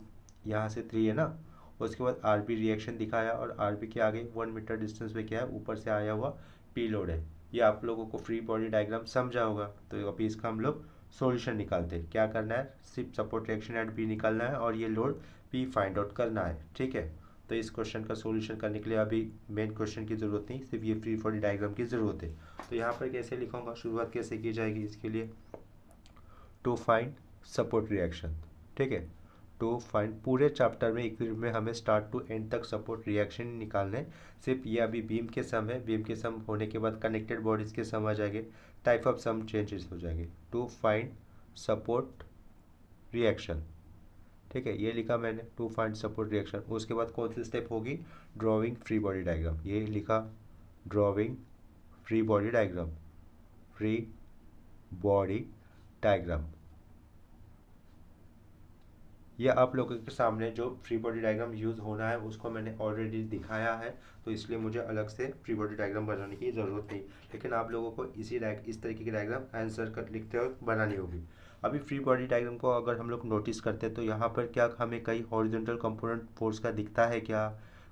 यहाँ से 3 है ना। उसके बाद आर बी रिएक्शन दिखाया, और आर बी के आगे 1 मीटर डिस्टेंस पे क्या है, ऊपर से आया हुआ पी लोड है। ये आप लोगों को फ्री बॉडी डायग्राम समझा होगा। तो अभी इसका हम लोग सॉल्यूशन निकालते हैं। क्या करना है, सिर्फ सपोर्ट रिएक्शन एट बी निकालना है और ये लोड पी फाइंड आउट करना है, ठीक है। तो इस क्वेश्चन का सॉल्यूशन करने के लिए अभी मेन क्वेश्चन की ज़रूरत नहीं, सिर्फ ये फ्री बॉडी डायग्राम की ज़रूरत है। तो यहाँ पर कैसे लिखूँगा, शुरुआत कैसे की जाएगी इसके लिए, टू फाइंड सपोर्ट रिएक्शन, ठीक है। टू फाइंड पूरे चैप्टर में इक्विलिब्रियम में हमें स्टार्ट टू एंड तक सपोर्ट रिएक्शन निकालने। सिर्फ ये अभी बीम के सम है, बीम के सम होने के बाद कनेक्टेड बॉडीज के सम आ जाएंगे, टाइप ऑफ सम चेंजेस हो जाएंगे। टू फाइंड सपोर्ट रिएक्शन, ठीक है, ये लिखा मैंने टू फाइंड सपोर्ट रिएक्शन। उसके बाद कौन सी स्टेप होगी, ड्राइंग फ्री बॉडी डायग्राम, ये लिखा drawing free body diagram, free body diagram. ये आप लोगों के सामने जो फ्री बॉडी डायग्राम यूज़ होना है उसको मैंने ऑलरेडी दिखाया है, तो इसलिए मुझे अलग से फ्री बॉडी डायग्राम बनाने की ज़रूरत नहीं। लेकिन आप लोगों को इस तरीके की डायग्राम आंसर कर लिखते वक्त बनानी होगी। अभी फ्री बॉडी डायग्राम को अगर हम लोग नोटिस करते हैं तो यहाँ पर क्या हमें कहीं हॉरिजॉन्टल कंपोनेंट फोर्स का दिखता है क्या,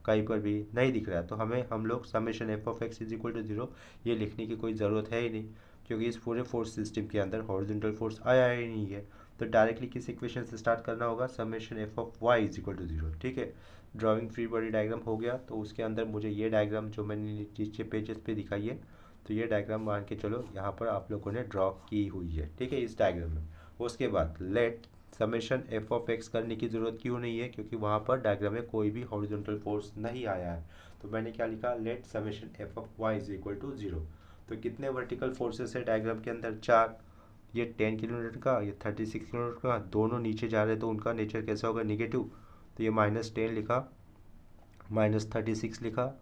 कहीं पर भी नहीं दिख रहा है। तो हम लोग summation F of X is equal to 0 ये लिखने की कोई ज़रूरत है ही नहीं, क्योंकि इस पूरे फोर्स सिस्टम के अंदर हॉरिजॉन्टल फोर्स आया ही नहीं है। तो डायरेक्टली किस इक्वेशन से स्टार्ट करना होगा, summation F of Y is equal to 0, ठीक है। ड्राइंग फ्री बॉडी डायग्राम हो गया, तो उसके अंदर मुझे ये डायग्राम जो मैंने नीचे पेजेस पे दिखाई है, तो ये डायग्राम मान के चलो यहाँ पर आप लोगों ने ड्रॉ की हुई है, ठीक है, इस डायग्राम में। उसके बाद let summation F of X करने की ज़रूरत क्यों नहीं है, क्योंकि वहाँ पर डायग्राम में कोई भी हॉरिजॉन्टल फोर्स नहीं आया है। तो मैंने क्या लिखा, let summation F of Y is equal to 0। तो कितने वर्टिकल फोर्सेस है डायग्राम के अंदर, 4। ये 10 किलोमीटर का, ये 36 किलोमीटर का, दोनों नीचे जा रहे हैं तो उनका नेचर कैसा होगा, नेगेटिव। तो ये -10 लिखा, -36 लिखा।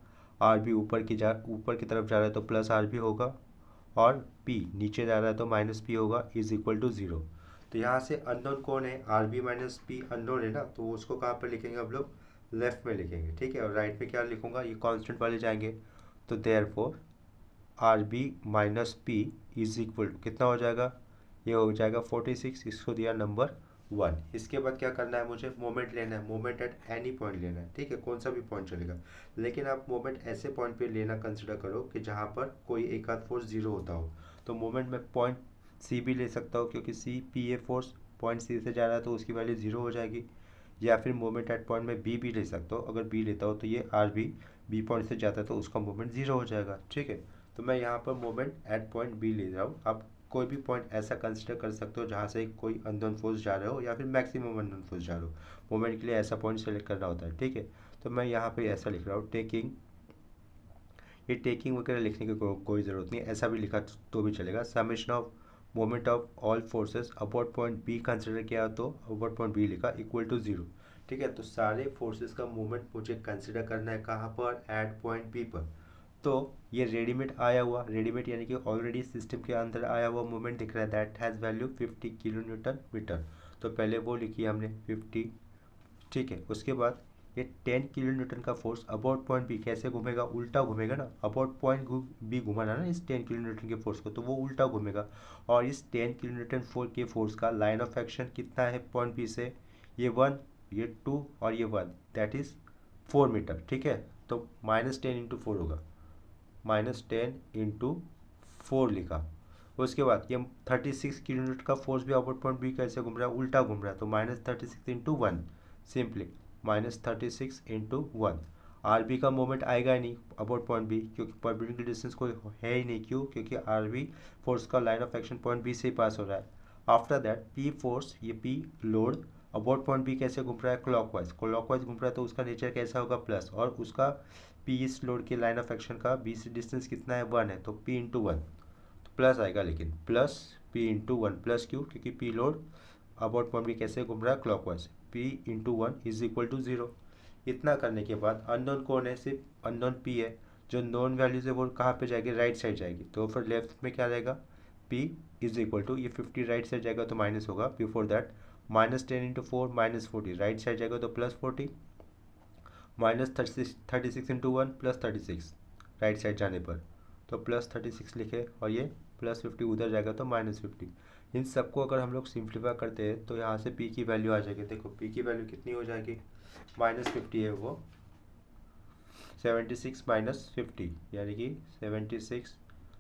आर भी ऊपर की तरफ जा रहा है तो प्लस आर भी होगा, और पी नीचे जा रहा है तो -p होगा, इज इक्वल टू 0। तो यहाँ से अननोन कौन है, R B minus P unknown है ना, तो उसको कहाँ पर लिखेंगे हम लोग, लेफ्ट में लिखेंगे, ठीक है। और राइट में क्या लिखूंगा, ये कांस्टेंट वाले जाएंगे, तो therefore R B minus P is equal कितना हो जाएगा, ये हो जाएगा 46, इसको दिया नंबर 1। इसके बाद क्या करना है, मुझे मोमेंट लेना है, मोमेंट एट एनी पॉइंट लेना है, ठीक है, कौन सा भी पॉइंट चलेगा। लेकिन आप मोमेंट ऐसे पॉइंट पे लेना कंसिडर करो कि जहाँ पर कोई एक आध फोर्स 0 होता हो। तो मोमेंट में पॉइंट सी भी ले सकता हो, क्योंकि C P A force point C से जा रहा है तो उसकी वैल्यू 0 हो जाएगी। या फिर मोमेंट एट पॉइंट में बी भी ले सकता हो, अगर बी लेता हो तो ये आर बी पॉइंट से जाता है तो उसका मोमेंट 0 हो जाएगा, ठीक है। तो मैं यहाँ पर मोमेंट एट पॉइंट बी ले रहा हूँ। आप कोई भी पॉइंट ऐसा कंसिडर कर सकते हो जहाँ से कोई अननोन फोर्स जा रहे हो, या फिर मैक्सिमम अननोन फोर्स जा रहे हो। मोमेंट के लिए ऐसा पॉइंट सेलेक्ट करना होता है, ठीक है। तो मैं यहाँ पे ऐसा लिख रहा हूँ, टेकिंग ये टेकिंग वगैरह लिखने की कोई ज़रूरत नहीं, ऐसा भी लिखा तो भी चलेगा। Summation of moment of all forces about point be consider किया तो अबाउट पॉइंट बी लिखा इक्वल टू 0। ठीक है, तो सारे फोर्सेस का मोमेंट मुझे कंसिडर करना है कहाँ पर, एट पॉइंट बी पर। तो ये रेडीमेड आया हुआ, रेडीमेड यानी कि ऑलरेडी सिस्टम के अंदर आया हुआ मोमेंट दिख रहा है, that has value 50 kilo newton metre. तो पहले वो लिखी हमने 50। ठीक है, उसके बाद ये 10 किलो न्यूटन का फोर्स अबाउट पॉइंट बी कैसे घूमेगा, उल्टा घूमेगा ना, अबाउट पॉइंट बी घुमाना ना इस 10 किलो न्यूटन के फोर्स को, तो वो उल्टा घूमेगा। और इस 10 किलो न्यूटन के फोर्स का लाइन ऑफ एक्शन कितना है पॉइंट बी से, ये 1, ये 2 और ये 1, दैट इज़ 4 मीटर। ठीक है, तो -10 × 4 होगा, -10 × 4 लिखा। उसके बाद ये 36 किलो न्यूटन का फोर्स भी अबाउट पॉइंट बी कैसे घूम रहा है, उल्टा घूम रहा है, तो -36 × 1, सिंपली -36 × 1। आर बी का मोमेंट आएगा ही नहीं अबाउट पॉइंट बी, क्योंकि परपेंडिकुलर डिस्टेंस कोई है ही नहीं। क्यों, क्योंकि आर बी फोर्स का line of action point B से ही पास हो रहा है। आफ्टर दैट पी फोर्स, ये P load about point B कैसे घूम रहा है, क्लॉकवाइज घूम रहा है, तो उसका नेचर कैसा होगा, प्लस, और उसका पी इस लोड के लाइन ऑफ एक्शन का बी से डिस्टेंस कितना है, 1 है, तो पी × 1 तो प्लस आएगा, लेकिन प्लस पी × 1, प्लस क्यों, क्योंकि P load about point B कैसे घूम रहा है, clockwise, P × 1 is equal to 0। इतना करने के बाद अननोन कौन है, सिर्फ अननोन पी है, जो नोन वैल्यूज है वो कहाँ पे जाएगी, राइट साइड जाएगी, तो फिर लेफ्ट में क्या रहेगा, पी इज इक्वल टू, ये 50 राइट साइड जाएगा तो माइनस होगा, बिफोर दैट -10 × 4 -40, राइट साइड जाएगा तो +40, -36 × 1 +36 राइट साइड जाने पर, तो +36 लिखे, और ये +50 उधर जाएगा तो -50। इन सबको अगर हम लोग सिंप्लीफाई करते हैं तो यहाँ से p की वैल्यू आ जाएगी। देखो p की वैल्यू कितनी हो जाएगी, -50 है वो, 76 - 50, यानी कि 76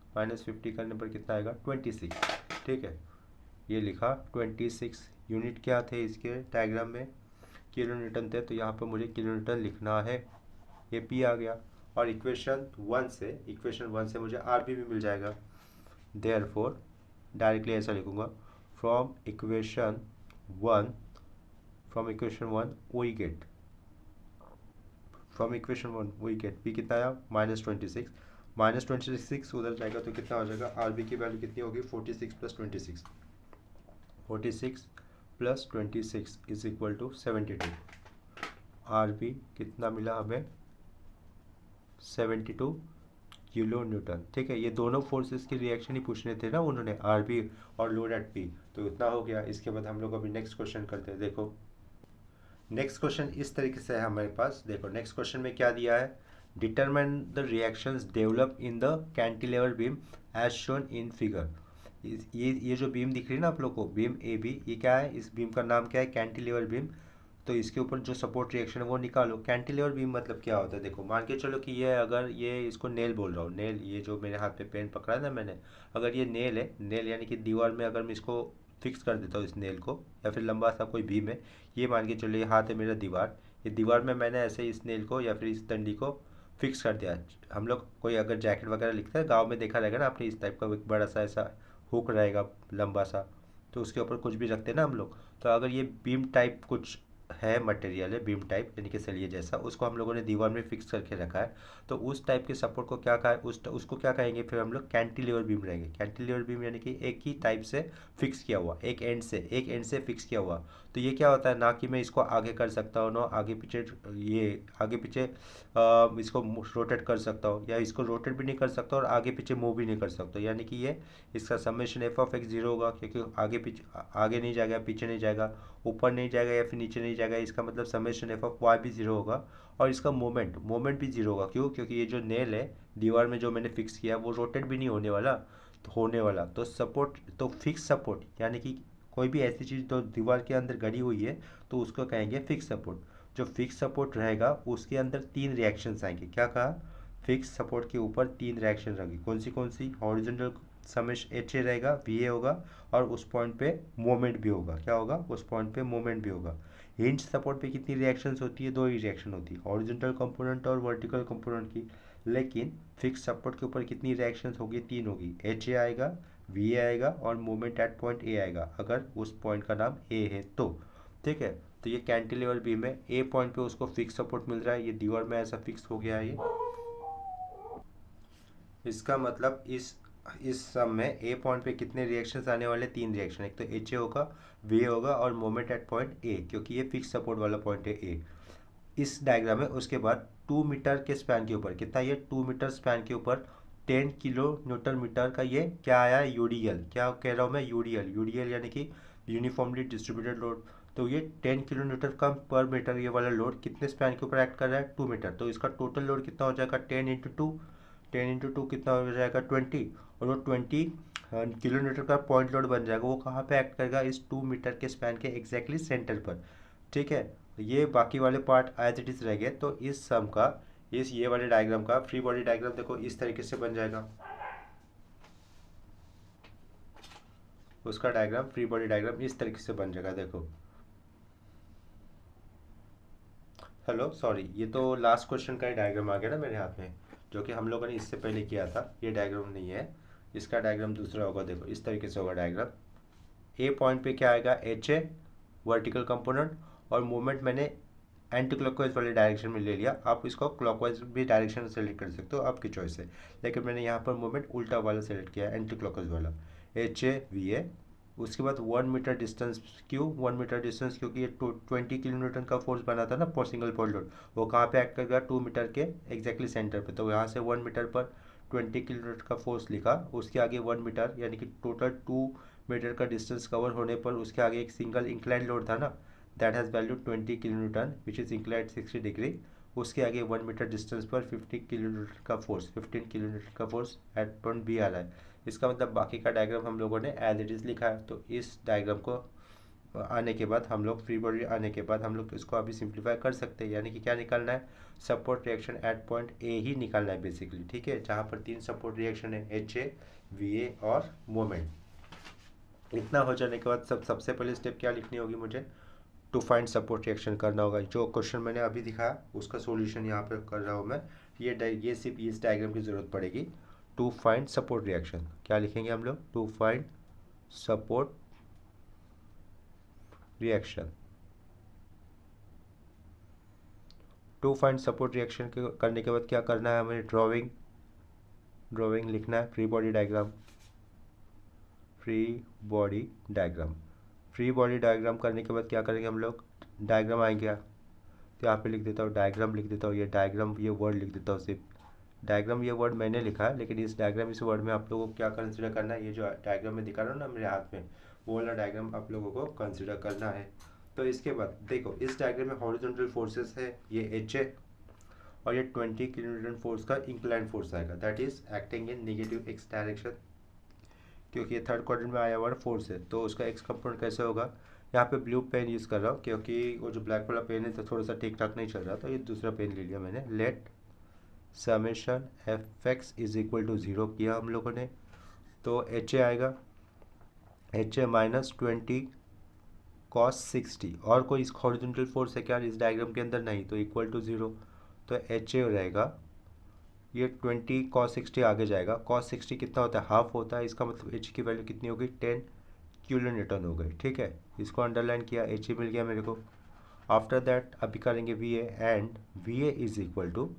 - 50 करने पर कितना आएगा, 26। ठीक है, ये लिखा 26। यूनिट क्या थे इसके डायग्राम में, किलो न्यूटन थे, तो यहाँ पर मुझे किलो न्यूटन लिखना है, ये p आ गया। और इक्वेशन 1 से मुझे आर भी मिल जाएगा। देयरफॉर डायरेक्टली ऐसा लिखूंगा, from equation 1 we get, p कितना आया, -26 उधर जाएगा तो कितना हो जाएगा, आर बी की वैल्यू कितनी होगी, 46 + 26, 46 + 26 is equal to 72। R B कितना मिला हमें, 72 किलो न्यूटन। ठीक है, ये दोनों फोर्सेस की रिएक्शन ही पूछने थे ना उन्होंने, आर बी और लोड एट पी, तो इतना हो गया। इसके बाद हम लोग अभी नेक्स्ट क्वेश्चन करते हैं। देखो नेक्स्ट क्वेश्चन इस तरीके से है हमारे पास। देखो नेक्स्ट क्वेश्चन में क्या दिया है, determine the reactions develop in the cantilever beam as shown in figure. ये जो बीम दिख रही है ना आप लोग को, बीम ए बी, ये क्या है, इस बीम का नाम क्या है, कैंटिलीवर बीम। तो इसके ऊपर जो सपोर्ट रिएक्शन है वो निकालो। कैंटिलीवर बीम मतलब क्या होता है, देखो मान के चलो कि ये, अगर ये इसको नेल बोल रहा हूँ, नेल, ये जो मेरे हाथ पे पेन पकड़ा है ना मैंने, अगर ये नेल है, नेल यानी कि दीवार में अगर मैं इसको फिक्स कर देता हूँ इस नेल को, या फिर लंबा सा कोई बीम है, ये मान के चलो ये हाथ है मेरा दीवार, ये दीवार में मैंने ऐसे इस नेल को या फिर इस डंडी को फिक्स कर दिया। हम लोग कोई अगर जैकेट वगैरह लिखता है, गाँव में देखा रहेगा ना आपने, इस टाइप का एक बड़ा सा ऐसा हुक रहेगा लंबा सा, तो उसके ऊपर कुछ भी रखते हैं ना हम लोग। तो अगर ये बीम टाइप कुछ है, मटेरियल है बीम टाइप यानी कि सलिए जैसा, उसको हम लोगों ने दीवार में फिक्स करके रखा है, तो उस टाइप के सपोर्ट को क्या कहा, उसको क्या कहेंगे फिर हम लोग, कैंटिलीवर बीम रहेंगे। कैंटिलीवर बीम यानी कि एक ही टाइप से फिक्स किया हुआ, एक एंड से फिक्स किया हुआ। तो ये क्या होता है ना, कि मैं इसको आगे कर सकता हूँ ना आगे पीछे, ये आगे पीछे इसको रोटेट कर सकता हूँ, या इसको रोटेट भी नहीं कर सकता और आगे पीछे मूव भी नहीं कर सकता, यानी कि ये इसका समेशन f(x) 0 होगा, क्योंकि आगे पीछे, आगे नहीं जाएगा, पीछे नहीं जाएगा, ऊपर नहीं जाएगा या फिर नीचे नहीं जाएगा, इसका मतलब समेशन f(y) भी 0 होगा। और इसका मोमेंट भी 0 होगा। क्यों, क्योंकि ये जो नेल है दीवार में जो मैंने फिक्स किया वो रोटेट भी नहीं होने वाला। तो सपोर्ट, तो फिक्स सपोर्ट यानी कि कोई भी ऐसी चीज़ जो दीवार के अंदर गड़ी हुई है तो उसको कहेंगे फिक्स सपोर्ट। जो फिक्स सपोर्ट रहेगा उसके अंदर 3 रिएक्शंस आएंगे। क्या कहा, फिक्स सपोर्ट के ऊपर 3 रिएक्शन रहेंगी। कौन सी, हॉरिजॉन्टल समेशन HA रहेगा, VA होगा, और उस पॉइंट पे मोमेंट भी होगा। क्या होगा, उस पॉइंट पे मोमेंट भी होगा। हिंज सपोर्ट पे कितनी रिएक्शंस होती है, 2 ही रिएक्शन होती है, हॉरिजॉन्टल कंपोनेंट और वर्टिकल कंपोनेंट की। लेकिन फिक्स सपोर्ट के ऊपर कितनी रिएक्शंस होगी, 3 होगी। HA आएगा, VA आएगा और मोमेंट एट पॉइंट A आएगा, अगर उस पॉइंट का नाम A है तो। ठीक है, तो ये कैंटिलीवर बीम है, A पॉइंट पे उसको फिक्स सपोर्ट मिल रहा है, ये दीवार में ऐसा फिक्स हो गया है ये। इसका मतलब इस सम में ए पॉइंट पे कितने रिएक्शंस आने वाले, 3 रिएक्शन, एक तो एच ए होगा, वी ए होगा और मोमेंट एट पॉइंट ए, क्योंकि ये फिक्स सपोर्ट वाला पॉइंट है ए इस डायग्राम में। उसके बाद 2 मीटर के स्पैन के ऊपर कितना, ये 2 मीटर स्पैन के ऊपर 10 किलो न्यूटन मीटर का ये क्या आया है, यूडीएल। क्या कह रहा हूँ मैं, यूडीएल। यूडीएल यानी कि यूनिफॉर्मली डिस्ट्रीब्यूटेड लोड। तो ये 10 किलो न्यूटन का पर मीटर ये वाला लोड कितने स्पैन के ऊपर एक्ट कर रहा है, 2 मीटर। तो इसका टोटल लोड कितना हो जाएगा, 10 × 2, 10 × 2 कितना हो जाएगा, 20। और वो 20 किलो न्यूटन का पॉइंट लोड बन जाएगा। वो कहाँ पे एक्ट करेगा, इस 2 मीटर के स्पैन के एग्जैक्टली सेंटर पर। ठीक है, ये बाकी वाले पार्ट एज इट इज रह गए। तो इस सम का, इस ये वाले डायग्राम का फ्री बॉडी डायग्राम देखो इस तरीके से बन जाएगा। उसका डायग्राम, फ्री बॉडी डायग्राम इस तरीके से बन जाएगा। देखो, हेलो सॉरी, ये तो लास्ट क्वेश्चन का ही डायग्राम आ गया ना मेरे हाथ में, जो कि हम लोगों ने इससे पहले किया था। ये डायग्राम नहीं है, इसका डायग्राम दूसरा होगा। देखो इस तरीके से होगा डायग्राम। ए पॉइंट पे क्या आएगा, एच ए वर्टिकल कंपोनेंट, और मूवमेंट मैंने एंटी क्लॉकवाइज वाले डायरेक्शन में ले लिया। आप इसको क्लॉकवाइज भी डायरेक्शन सेलेक्ट कर सकते हो, आपकी चॉइस है, लेकिन मैंने यहाँ पर मूवमेंट उल्टा वाला सेलेक्ट किया है, एंटी क्लॉकवाइज वाला। एच ए वी ए, उसके बाद 1 मीटर डिस्टेंस। क्यों 1 मीटर डिस्टेंस, क्योंकि ये 20 किलो न्यूटन का फोर्स बना था ना पर सिंगल पॉइंट लोड, वो कहाँ पे एक्ट करेगा, 2 मीटर के एग्जैक्टली सेंटर पे। तो यहाँ से 1 मीटर पर 20 किलो न्यूटन का फोर्स लिखा, उसके आगे 1 मीटर यानी कि टोटल 2 मीटर का डिस्टेंस कवर होने पर उसके आगे एक सिंगल इंक्लाइन लोड था ना, that has value 20 kilo Newton which is inclined 60 degree. उसके आगे 1 मीटर डिस्टेंस पर 50 किलो न्यूटन का फोर्स, 15 किलो न्यूटन का फोर्स एट पॉइंट बी आ रहा है। इसका मतलब बाकी का डायग्राम हम लोगों ने एज इट इज़ लिखा है। तो इस डायग्राम को आने के बाद हम लोग, फ्री बॉडी आने के बाद हम लोग इसको अभी सिंप्लीफाई कर सकते हैं। यानी कि क्या निकालना है, support reaction at point A ही निकालना है बेसिकली। ठीक है, जहाँ पर 3 सपोर्ट रिएक्शन है, एच ए, वी ए और मोमेंट। इतना हो जाने के बाद सबसे पहले स्टेप क्या लिखनी होगी मुझे, टू फाइंड सपोर्ट रिएक्शन करना होगा। जो क्वेश्चन मैंने अभी दिखाया उसका सॉल्यूशन यहाँ पे कर रहा हूँ मैं। ये सिर्फ इस डायग्राम की ज़रूरत पड़ेगी। टू फाइंड सपोर्ट रिएक्शन क्या लिखेंगे हम लोग, to find support reaction. To find support reaction करने के बाद क्या करना है हमें, ड्राइंग लिखना है, free body diagram. Free body diagram, free body diagram करने के बाद क्या करेंगे हम लोग, डायग्राम आएंगे। तो यहाँ पे लिख देता हूँ डायग्राम, लिख देता हूँ ये डायग्राम, ये वर्ड लिख देता हूँ सिर्फ। डायग्राम ये वर्ड मैंने लिखा है, लेकिन इस डायग्राम इस वर्ड में आप लोगों को क्या कंसिडर करना है, ये जो डायग्राम में दिखा रहा हूँ ना मेरे हाथ में, वो वाला डायग्राम आप लोगों को कंसिडर करना है। तो इसके बाद देखो, इस डायग्राम में हॉरिजॉन्टल फोर्सेस है, ये एच ए, और ये 20 किलो न्यूटन फोर्स का इंक्लाइन फोर्स आएगा, that is acting in negative x direction, क्योंकि ये थर्ड क्वाड्रेंट में आया हुआ फोर्स है। तो उसका एक्स कंपोनेंट कैसे होगा, यहाँ पे ब्लू पेन यूज़ कर रहा हूँ क्योंकि वो जो ब्लैक वाला पेन है तो थोड़ा सा ठीक ठाक नहीं चल रहा, तो ये दूसरा पेन ले लिया मैंने। Let summation F X is equal to 0 किया हम लोगों ने। तो एच ए आएगा, एच ए -20 cos 60, और कोई इस हॉरिजॉन्टल फोर्स है क्या इस डायग्राम के अंदर, नहीं, तो इक्वल टू 0। तो एच ए रहेगा, ये 20 cos 60 आगे जाएगा। cos 60 कितना होता है, हाफ होता है, इसका मतलब एच की वैल्यू कितनी होगी, 10 किलो न्यूटन हो गई। ठीक है, इसको अंडरलाइन किया, एच मिल गया मेरे को। आफ्टर दैट अभी करेंगे V A, and V A is equal to,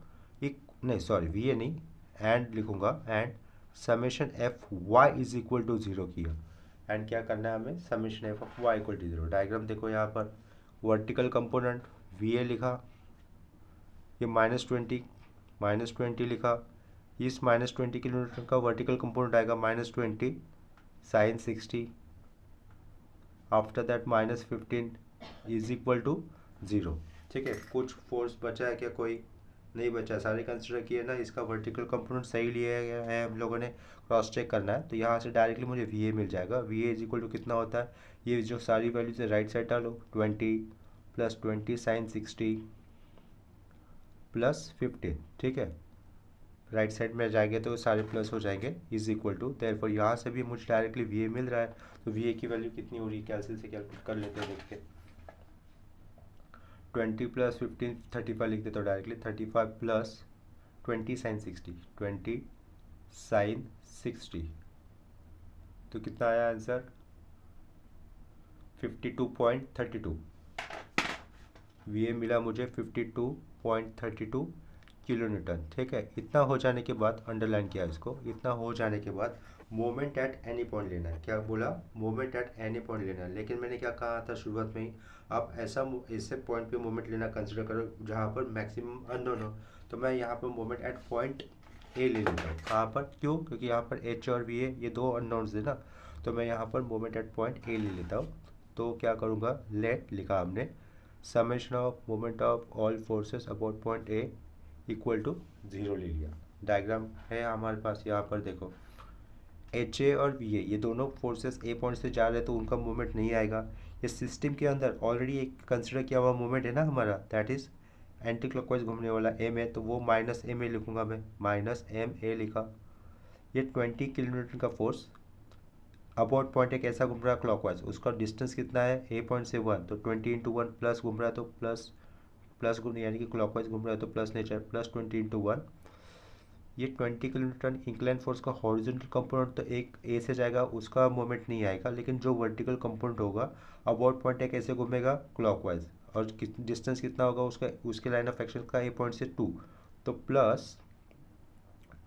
नहीं सॉरी वी ए नहीं, एंड लिखूंगा, and summation F Y is equal to 0 किया। एंड क्या करना है हमें, summation F of Y equal to 0। Diagram देखो यहाँ पर, वर्टिकल कंपोनेंट वी ए लिखा, ये -20 लिखा, इस -20 किलो न्यूटन का वर्टिकल कंपोनेंट आएगा -20 sine 60। After that -15 is equal to 0। ठीक है, कुछ फोर्स बचा है क्या, कोई नहीं बचा, सारे कंसिडर किए ना। इसका वर्टिकल कंपोनेंट सही लिया गया है, हम लोगों ने क्रॉस चेक करना है। तो यहाँ से डायरेक्टली मुझे वी ए मिल जाएगा। V A is equal to कितना होता है, ये जो सारी वैल्यूज है राइट साइड डालो, 20 + 20 साइन 60 + 15। ठीक है, राइट साइड में जाएंगे तो सारे प्लस हो जाएंगे, इज इक्वल टू, देयरफॉर यहाँ से भी मुझे डायरेक्टली वी ए मिल रहा है। तो वी ए की वैल्यू कितनी हो रही है, कैलकुलेट से कैलकुलेट कर लेते हैं, देखते हैं। 20 + 15 35 लिख देता हूँ डायरेक्टली, 35 + 20 साइन 60, 20 साइन 60, तो कितना आया आंसर, 52.32। वी ए मिला मुझे 52.32 किलो न्यूटन। ठीक है, इतना हो जाने के बाद अंडरलाइन किया इसको, इतना हो जाने के बाद मोमेंट एट एनी पॉइंट लेना है। क्या बोला? मोमेंट एट एनी पॉइंट लेना है। लेकिन मैंने क्या कहा था शुरुआत में ही, आप ऐसे पॉइंट पे मोमेंट लेना कंसिडर करो जहाँ पर मैक्सिमम अननोन हो। तो मैं यहाँ पर मोमेंट एट पॉइंट ए ले लेता हूँ। कहाँ पर? क्यों? क्योंकि यहाँ पर एच और वी है, ये दो अननोन्स है ना, तो मैं यहाँ पर मोमेंट एट पॉइंट ए ले लेता हूँ। तो क्या करूँगा, लेट लिखा हमने summation of moment of all forces about point A equal to 0 ले लिया। डायग्राम है हमारे पास, यहाँ पर देखो एच ए और वी ए ये दोनों फोर्सेस ए पॉइंट से जा रहे हैं तो उनका मूवमेंट नहीं आएगा। ये सिस्टम के अंदर ऑलरेडी एक कंसिडर किया हुआ मूवमेंट है ना हमारा, दैट इज़ एंटी क्लॉकवाइज घूमने वाला एम है, तो वो माइनस एम ए लिखूँगा मैं, माइनस एम ए लिखा। ये 20 किलोमीटर का फोर्स अबाउट पॉइंट एक ऐसा घूम रहा है क्लॉकवाइज, उसका डिस्टेंस कितना है ए पॉइंट से 1, तो 20 × 1 प्लस घूम रहा है तो प्लस प्लस घूम यानी कि क्लॉकवाइज घूम रहा है तो प्लस नेचर प्लस 20 × 1। ये 20 किलोमीटर इंक्लाइन फोर्स का हॉरिजॉन्टल कंपोनेंट तो एक ए से जाएगा, उसका मोमेंट नहीं आएगा, लेकिन जो वर्टिकल कंपोनेंट होगा अबाउट पॉइंट एक ऐसे घूमेगा क्लॉकवाइज, और डिस्टेंस कितना होगा उसका, उसके लाइन ऑफ एक्शन का ए पॉइंट से 2, तो प्लस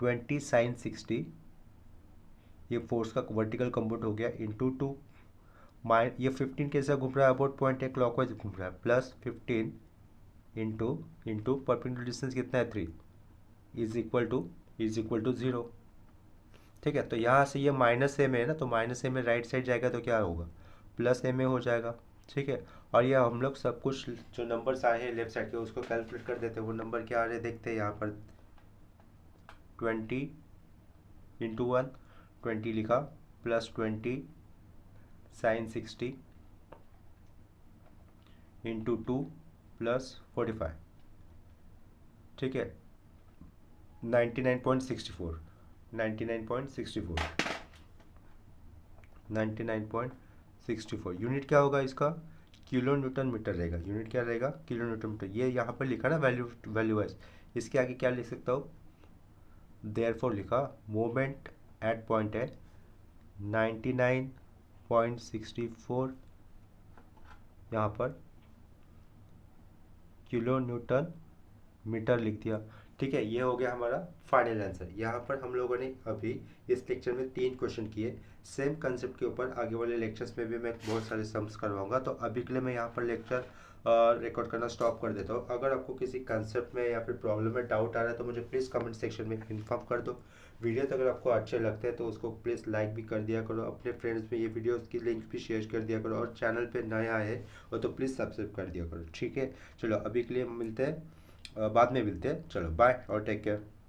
20 sin 60, ये फोर्स का वर्टिकल कंपोनेंट हो गया, इंटू 2 ये 15 कैसा घूम रहा है अबाउट पॉइंट एक क्लॉकवाइज घूम रहा है, प्लस 15 इंटू परपेंडिकुलर डिस्टेंस कितना है 3 इज इक्वल टू 0। ठीक है, तो यहाँ से ये माइनस एम है ना, तो माइनस एम में राइट साइड जाएगा तो क्या होगा, प्लस एम ए हो जाएगा। ठीक है, और ये हम लोग सब कुछ जो नंबर्स आए हैं लेफ्ट साइड के उसको कैलकुलेट कर देते हैं। वो नंबर क्या आ रहे हैं देखते हैं यहाँ पर, 20 × 1 20 लिखा, प्लस 20 sin 60 इंटू 2 प्लस 45। ठीक है, 99.64 यूनिट क्या होगा इसका, किलो न्यूटन मीटर रहेगा। यूनिट क्या रहेगा, किलो न्यूटन मीटर। ये यहाँ पर लिखा ना वैल्यू वाइज, इसके आगे क्या लिख सकता हूँ, देयरफॉर लिखा मोमेंट एट पॉइंट है 99.64 यहाँ पर किलो न्यूटन मीटर लिख दिया। ठीक है, ये हो गया हमारा फाइनल आंसर। यहाँ पर हम लोगों ने अभी इस लेक्चर में 3 क्वेश्चन किए। सेम कंसेप्ट के ऊपर आगे वाले लेक्चर्स में भी मैं बहुत सारे सम्स करवाऊंगा। तो अभी के लिए मैं यहाँ पर लेक्चर रिकॉर्ड करना स्टॉप कर देता हूँ। अगर आपको किसी कंसेप्ट में या फिर प्रॉब्लम में डाउट आ रहा है तो मुझे प्लीज़ कमेंट सेक्शन में इन्फॉर्म कर दो। वीडियो तो अगर आपको अच्छे लगते हैं तो उसको प्लीज़ लाइक भी कर दिया करो, अपने फ्रेंड्स में ये वीडियो की लिंक भी शेयर कर दिया करो, और चैनल पे नया है वो तो प्लीज़ सब्सक्राइब कर दिया करो। ठीक है, चलो अभी के लिए मिलते हैं, बाद में मिलते हैं। चलो बाय और टेक केयर।